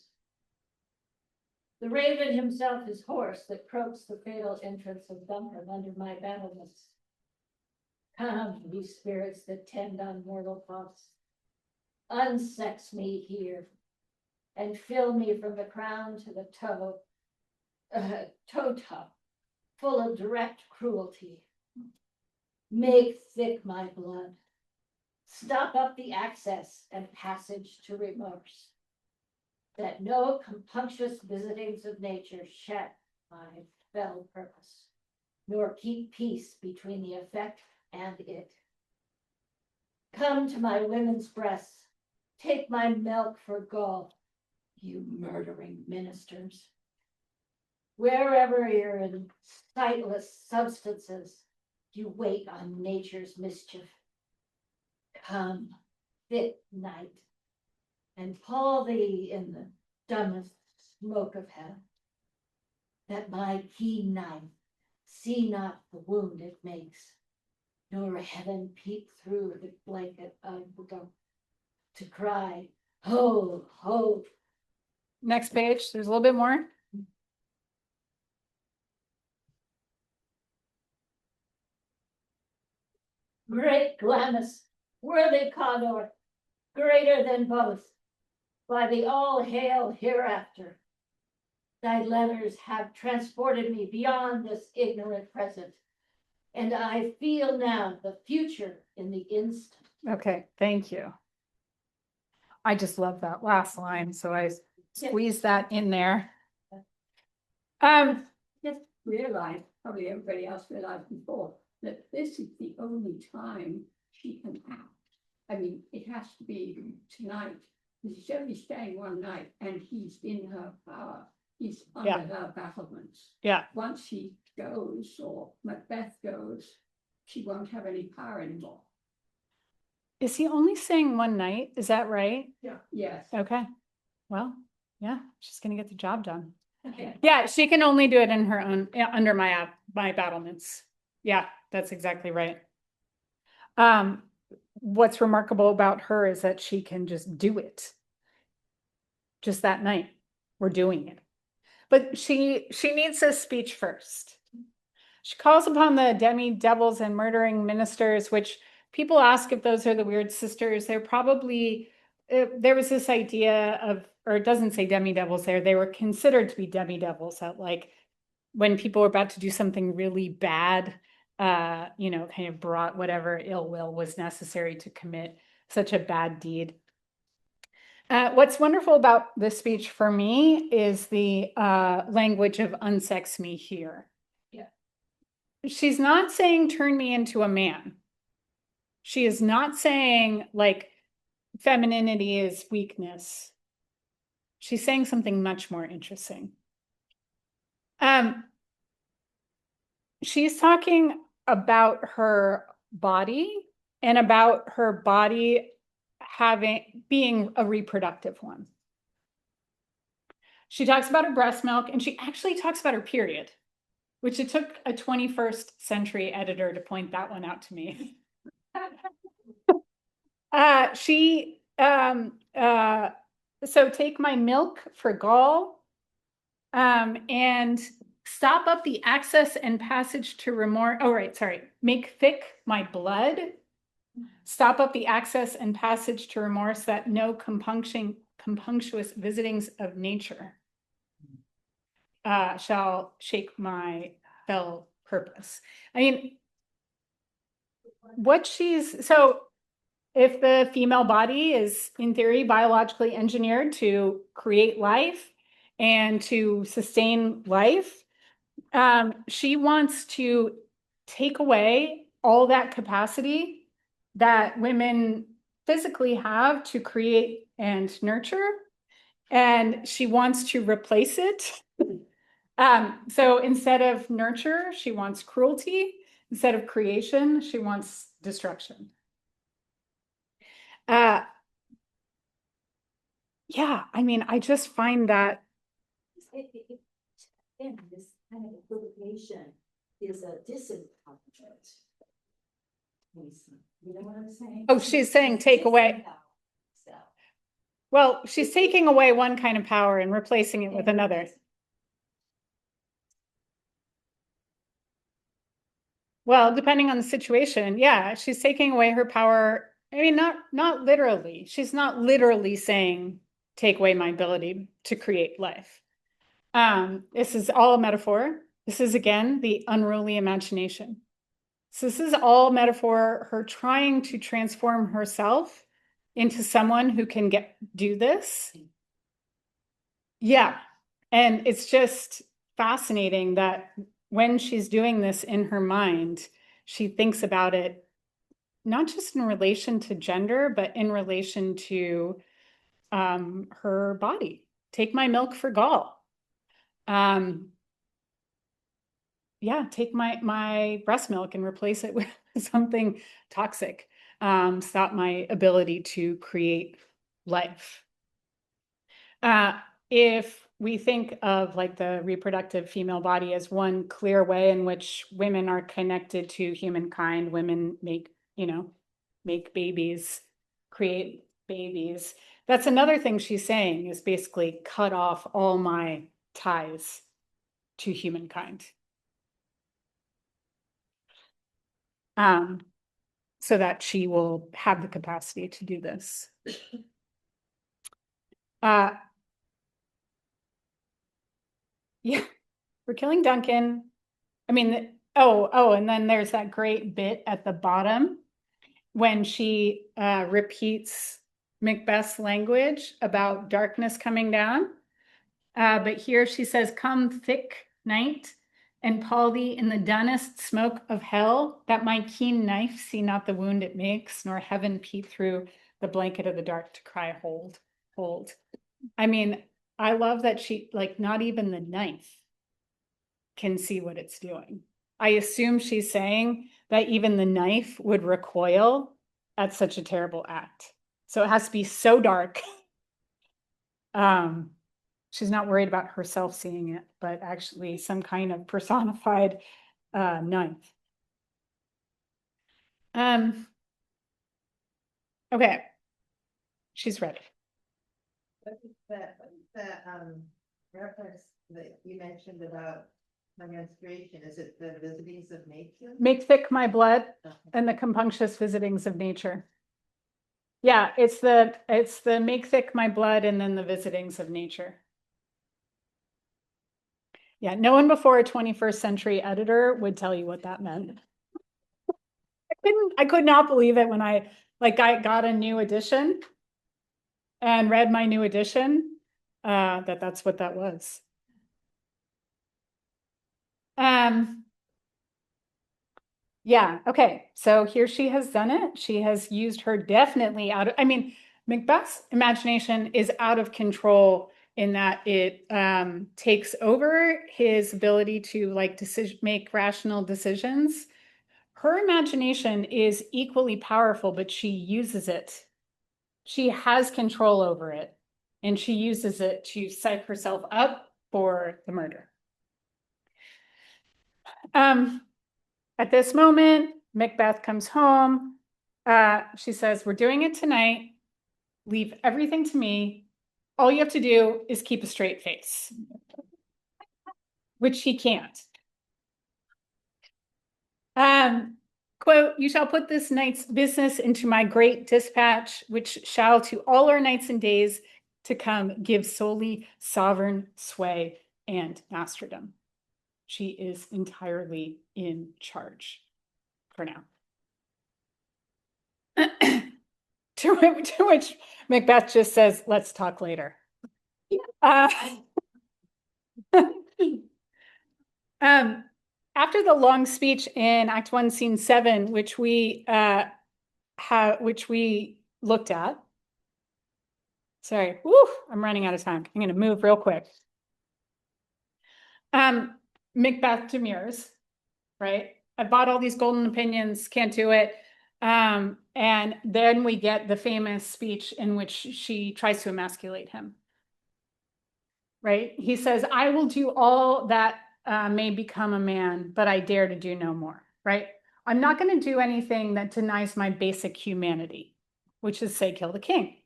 The raven himself is hoarse that croaks the fatal entrance of Duncan under my battlements. Come, ye spirits that tend on mortal thoughts, unsex me here, and fill me from the crown to the toe top, full of direct cruelty. Make thick my blood. Stop up the access and passage to remorse, that no compunctious visitings of nature shed my fell purpose, nor keep peace between the effect and it. Come to my women's breasts, take my milk for gall, you murdering ministers. Wherever you're in sightless substances, you wait on nature's mischief. Come, fit night, and pall thee in the dumbest smoke of hell, that my keen knife see not the wound it makes, nor heaven peep through the blanket of the gum, to cry, ho, ho. Next page, there's a little bit more. Great Glamis, worthy Condor, greater than both, by the all hail hereafter. Thy letters have transported me beyond this ignorant present, and I feel now the future in the instant. Okay, thank you. I just love that last line, so I squeezed that in there. Just realized, probably everybody else realized before, that this is the only time she can act. I mean, it has to be tonight, because she's only staying one night, and he's in her power. He's under her battlements. Yeah. Once she goes, or Macbeth goes, she won't have any power anymore. Is he only staying one night? Is that right? Yeah. Yes. Okay. Well, yeah, she's gonna get the job done. Okay. Yeah, she can only do it in her own, under my battlements. Yeah, that's exactly right. What's remarkable about her is that she can just do it. Just that night, we're doing it. But she needs a speech first. She calls upon the demi-devils and murdering ministers, which people ask if those are the weird sisters. They're probably, there was this idea of, or it doesn't say demi-devils there, they were considered to be demi-devils, that like when people were about to do something really bad, you know, kind of brought whatever ill will was necessary to commit such a bad deed. What's wonderful about this speech for me is the language of unsex me here. Yeah. She's not saying turn me into a man. She is not saying like femininity is weakness. She's saying something much more interesting. She's talking about her body and about her body being a reproductive one. She talks about her breast milk, and she actually talks about her period, which it took a 21st century editor to point that one out to me. So take my milk for gall, and stop up the access and passage to remorse. Oh, right, sorry. Make thick my blood. Stop up the access and passage to remorse that no compunctuous visitings of nature shall shake my fell purpose. I mean, so if the female body is in theory biologically engineered to create life and to sustain life, she wants to take away all that capacity that women physically have to create and nurture, and she wants to replace it. So instead of nurture, she wants cruelty. Instead of creation, she wants destruction. Yeah, I mean, I just find that Again, this kind of equivocation is a disenchantment. You know what I'm saying? oh, she's saying take away. So, Well, she's taking away one kind of power and replacing it with another. Well, depending on the situation, yeah, she's taking away her power. I mean, not literally. She's not literally saying take away my ability to create life. This is all a metaphor. This is again the unruly imagination. So this is all metaphor, her trying to transform herself into someone who can do this. Yeah. And it's just fascinating that when she's doing this in her mind, she thinks about it not just in relation to gender, but in relation to her body. Take my milk for gall. Yeah, take my breast milk and replace it with something toxic. Stop my ability to create life. If we think of like the reproductive female body as one clear way in which women are connected to humankind, women make babies, create babies. That's another thing she's saying, is basically cut off all my ties to humankind. So that she will have the capacity to do this. Yeah, we're killing Duncan. I mean, and then there's that great bit at the bottom when she repeats Macbeth's language about darkness coming down. But here she says, "Come thick night, and pall thee in the dunnest smoke of hell, that my keen knife see not the wound it makes, nor heaven peep through the blanket of the dark to cry, hold, hold." I mean, I love that she, like, not even the knife can see what it's doing. I assume she's saying that even the knife would recoil at such a terrible act. So it has to be so dark. She's not worried about herself seeing it, but actually some kind of personified knife. Okay, she's ready. That reference that you mentioned about my menstruation, is it the visitings of nature? Make thick my blood and the compunctious visitings of nature. Yeah, it's the make thick my blood and then the visitings of nature. Yeah, no one before a 21st century editor would tell you what that meant. I could not believe it when I got a new edition and read my new edition, that's what that was. Yeah, okay, so here she has done it. She has used her definitely Macbeth's imagination is out of control in that it takes over his ability to make rational decisions. Her imagination is equally powerful, but she uses it. She has control over it, and she uses it to psych herself up for the murder. At this moment, Macbeth comes home. She says, "We're doing it tonight. Leave everything to me. All you have to do is keep a straight face," which he can't. quote, "You shall put this night's business into my great dispatch, which shall to all our nights and days to come give solely sovereign sway and masterdom." She is entirely in charge for now. To which Macbeth just says, "Let's talk later." After the long speech in Act 1, Scene 7, which we looked at. Sorry, I'm running out of time. I'm going to move real quick. Macbeth demurs, right? I bought all these golden opinions, can't do it. And then we get the famous speech in which she tries to emasculate him. Right? He says, "I will do all that may become a man, but I dare to do no more." Right? I'm not going to do anything that denies my basic humanity, which is say, kill the king.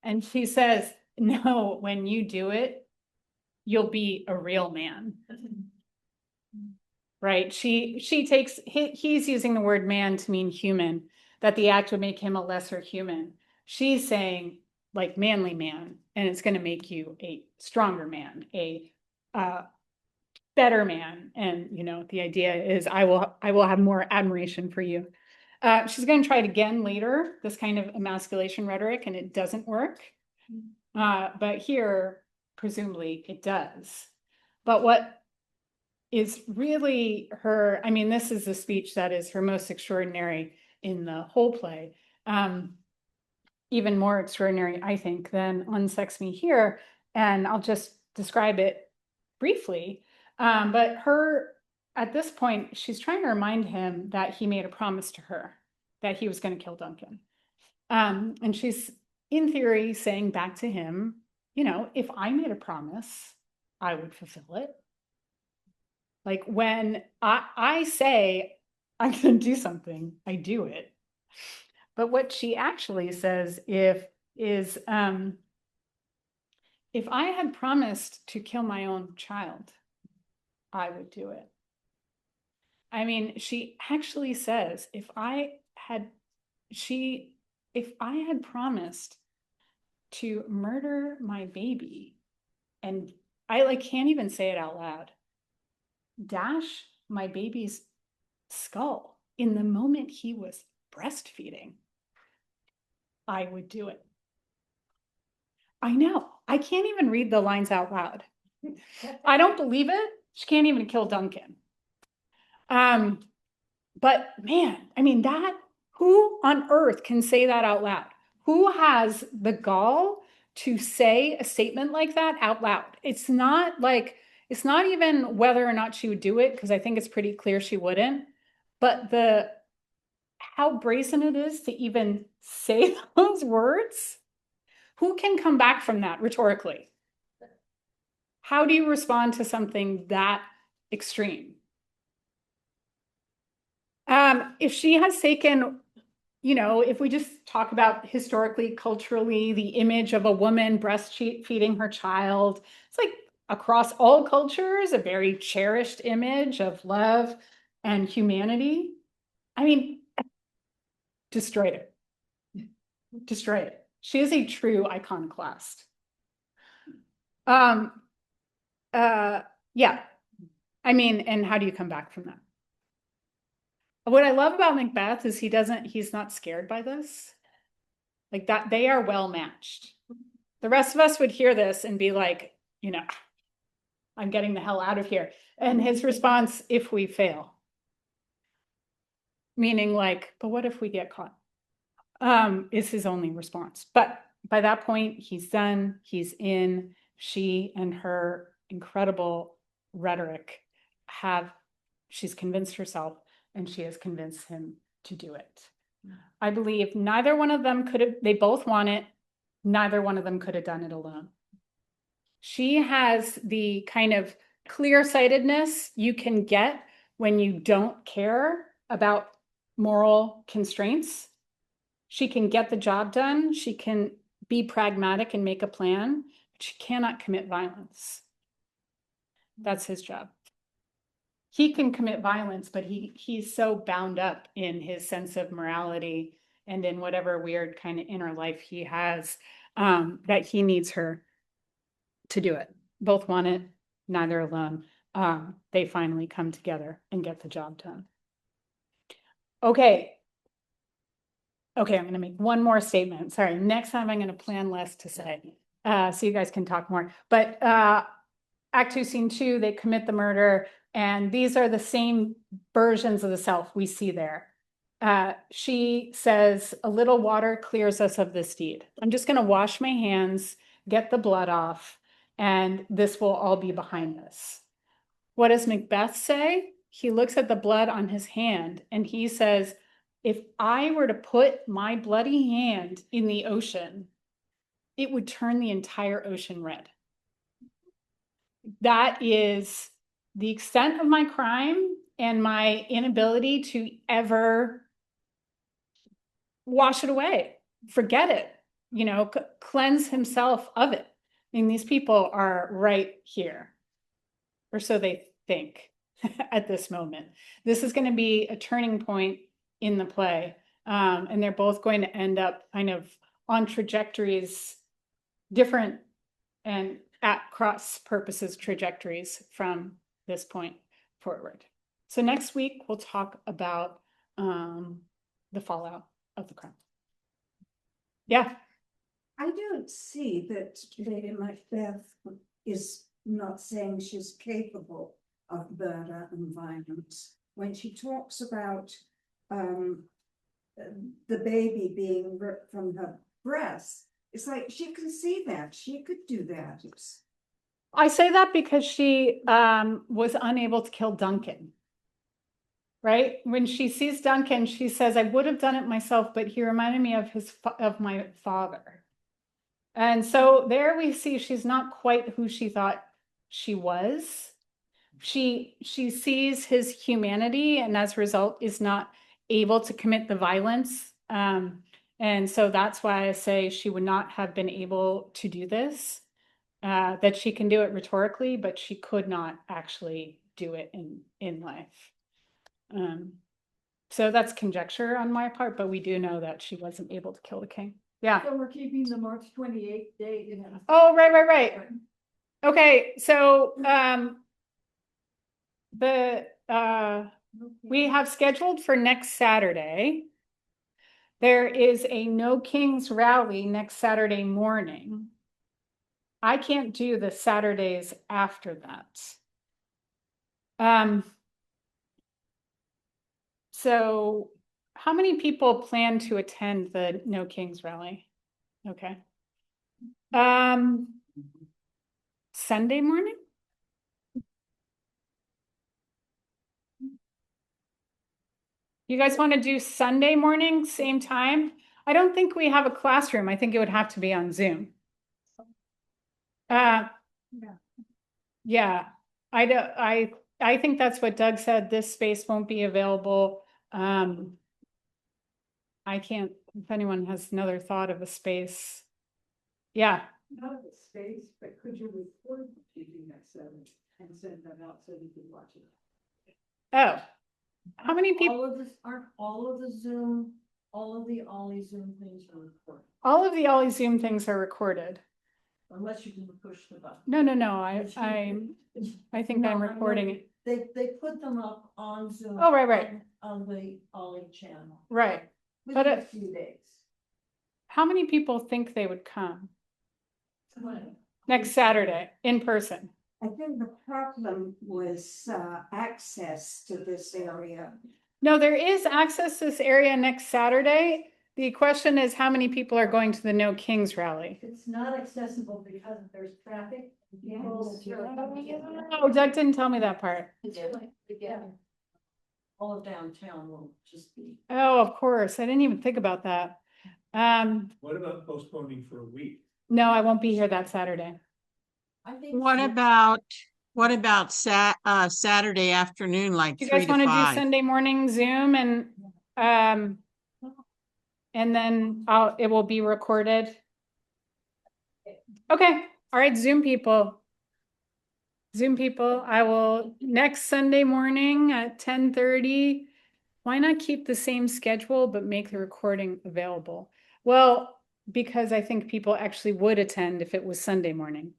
And she says, "No, when you do it, you'll be a real man." Right? She takes, he's using the word man to mean human, that the act would make him a lesser human. She's saying, like, manly man, and it's going to make you a stronger man, a better man. And, you know, the idea is I will have more admiration for you. She's going to try it again later, this kind of emasculation rhetoric, and it doesn't work. But here, presumably, it does. But what is really her, I mean, this is the speech that is her most extraordinary in the whole play. Even more extraordinary, I think, than Unsex Me Here. And I'll just describe it briefly. But her, at this point, she's trying to remind him that he made a promise to her, that he was going to kill Duncan. And she's, in theory, saying back to him, you know, if I made a promise, I would fulfill it. Like, when I say I'm going to do something, I do it. But what she actually says is, if I had promised to kill my own child, I would do it. I mean, she actually says, if I had promised to murder my baby, and I like can't even say it out loud, dash my baby's skull in the moment he was breastfeeding, I would do it. I know. I can't even read the lines out loud. I don't believe it. She can't even kill Duncan. But man, I mean, who on earth can say that out loud? Who has the gall to say a statement like that out loud? It's not even whether or not she would do it, because I think it's pretty clear she wouldn't, but how brazen it is to even say those words. Who can come back from that rhetorically? How do you respond to something that extreme? If she has taken, you know, if we just talk about historically, culturally, the image of a woman breastfeeding her child, it's like across all cultures, a very cherished image of love and humanity. I mean, destroyed it. Destroyed it. She is a true iconoclast. Yeah. I mean, and how do you come back from that? What I love about Macbeth is he's not scared by this. Like that, they are well matched. The rest of us would hear this and be like, you know, I'm getting the hell out of here. And his response, if we fail. Meaning like, but what if we get caught? Is his only response. But by that point, he's done, he's in. She and her incredible rhetoric she's convinced herself, and she has convinced him to do it. I believe neither one of them they both want it. Neither one of them could have done it alone. She has the kind of clear-sightedness you can get when you don't care about moral constraints. She can get the job done. She can be pragmatic and make a plan, but she cannot commit violence. That's his job. he can commit violence, but he's so bound up in his sense of morality and in whatever weird kind of inner life he has, that he needs her to do it. Both want it, neither alone. They finally come together and get the job done. Okay. Okay, I'm going to make one more statement. Sorry, next time I'm going to plan less to say, so you guys can talk more. But Act 2, Scene 2, they commit the murder, and these are the same versions of the self we see there. She says, a little water clears us of this deed. I'm just going to wash my hands, get the blood off, and this will all be behind us. What does Macbeth say? He looks at the blood on his hand and he says, if I were to put my bloody hand in the ocean, it would turn the entire ocean red. That is the extent of my crime and my inability to ever wash it away, forget it, you know, cleanse himself of it. I mean, these people are right here, or so they think at this moment. This is going to be a turning point in the play, and they're both going to end up kind of on trajectories, different and at cross purposes trajectories from this point forward. So next week we'll talk about the fallout of the crime. Yeah. I don't see that Lady Macbeth is not saying she's capable of murder and violence. When she talks about the baby being ripped from her breast, it's like she can see that. She could do that. I say that because she was unable to kill Duncan. Right? When she sees Duncan, she says, I would have done it myself, but he reminded me of my father. And so there we see she's not quite who she thought she was. She sees his humanity and as a result is not able to commit the violence. And so that's why I say she would not have been able to do this, that she can do it rhetorically, but she could not actually do it in life. So that's conjecture on my part, but we do know that she wasn't able to kill the king. Yeah. So we're keeping the March 28th date. You know. Oh, right. Okay, so we have scheduled for next Saturday. There is a No Kings rally next Saturday morning. I can't do the Saturdays after that. So how many people plan to attend the No Kings rally? Okay. Sunday morning? You guys want to do Sunday morning, same time? I don't think we have a classroom. I think it would have to be on Zoom. Yeah, I think that's what Doug said. This space won't be available. I can't, if anyone has another thought of a space. Yeah. Not of a space, but could you record the TV next Saturday and send that out so you can watch it? Oh, how many people? Aren't all of the Zoom, all of the Ollie Zoom things are recorded? All of the Ollie Zoom things are recorded. Unless you can push the button. No. I think I'm recording it. They put them up on Zoom. Oh, right. On the Ollie channel. Right. Within a few days. How many people think they would come next Saturday in person? I think the problem was access to this area. No, there is access to this area next Saturday. The question is how many people are going to the No Kings rally? It's not accessible because there's traffic. Oh, Doug didn't tell me that part. All of downtown will just be. Oh, of course. I didn't even think about that. What about postponing for a week? No, I won't be here that Saturday. I think. What about Saturday afternoon, like Do you 3 guys to want to do 5? Sunday morning Zoom and then it will be recorded? Okay. All right, Zoom people. Zoom people, I will, next Sunday morning at 10:30. Why not keep the same schedule, but make the recording available? Well, because I think people actually would attend if it was Sunday morning.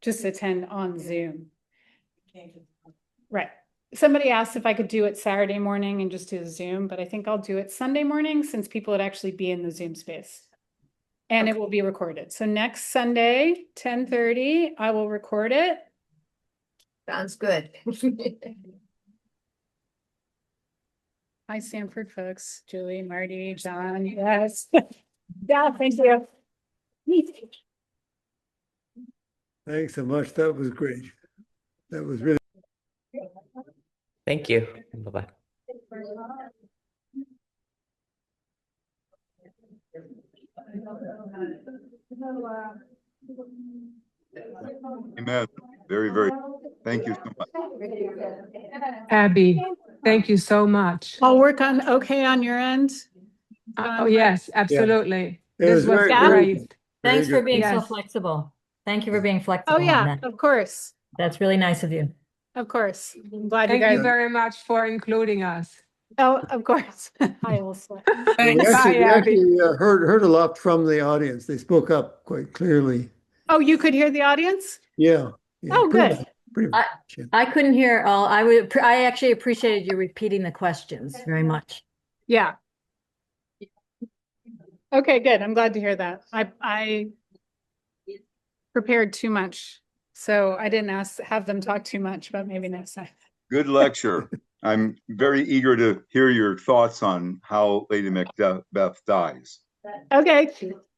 Just attend on Zoom. Right. Somebody asked if I could do it Saturday morning and just do the Zoom, but I think I'll do it Sunday morning since people would actually be in the Zoom space. And it will be recorded. So next Sunday, 10:30, I will record it. Sounds good. Hi, Sanford folks, Julie, Marty, John, yes. Yeah, thank you. Thanks so much. That was great. That was really. Thank you. Bye-bye. Amen. Very, very. Thank you so much. Abby, thank you so much. I'll work on okay on your end. Oh, yes, absolutely. It This was was very, great. Thanks for good. being so Yes. flexible. Thank you for being flexible. Oh on yeah, that. of course. That's really nice of you. Of course. I'm glad Thank you you guys. very much for including us. Oh, of course. Hi, Elsa. Thanks. We Bye, Abby. actually heard a lot from the audience. They spoke up quite clearly. Oh, you could hear the audience? Yeah. Yeah, Oh, pretty good. much, pretty much, yeah. I couldn't hear all. I actually appreciated you repeating the questions very much. Yeah. Okay, good. I'm glad to hear that. I prepared too much, so I didn't have them talk too much, but maybe next time. Good lecture. I'm very eager to hear your thoughts on how Lady Macbeth dies. Okay.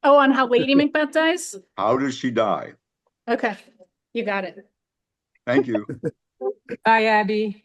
Oh, on how Lady Macbeth dies? How does she die? Okay, you got it. Thank you. Bye, Abby.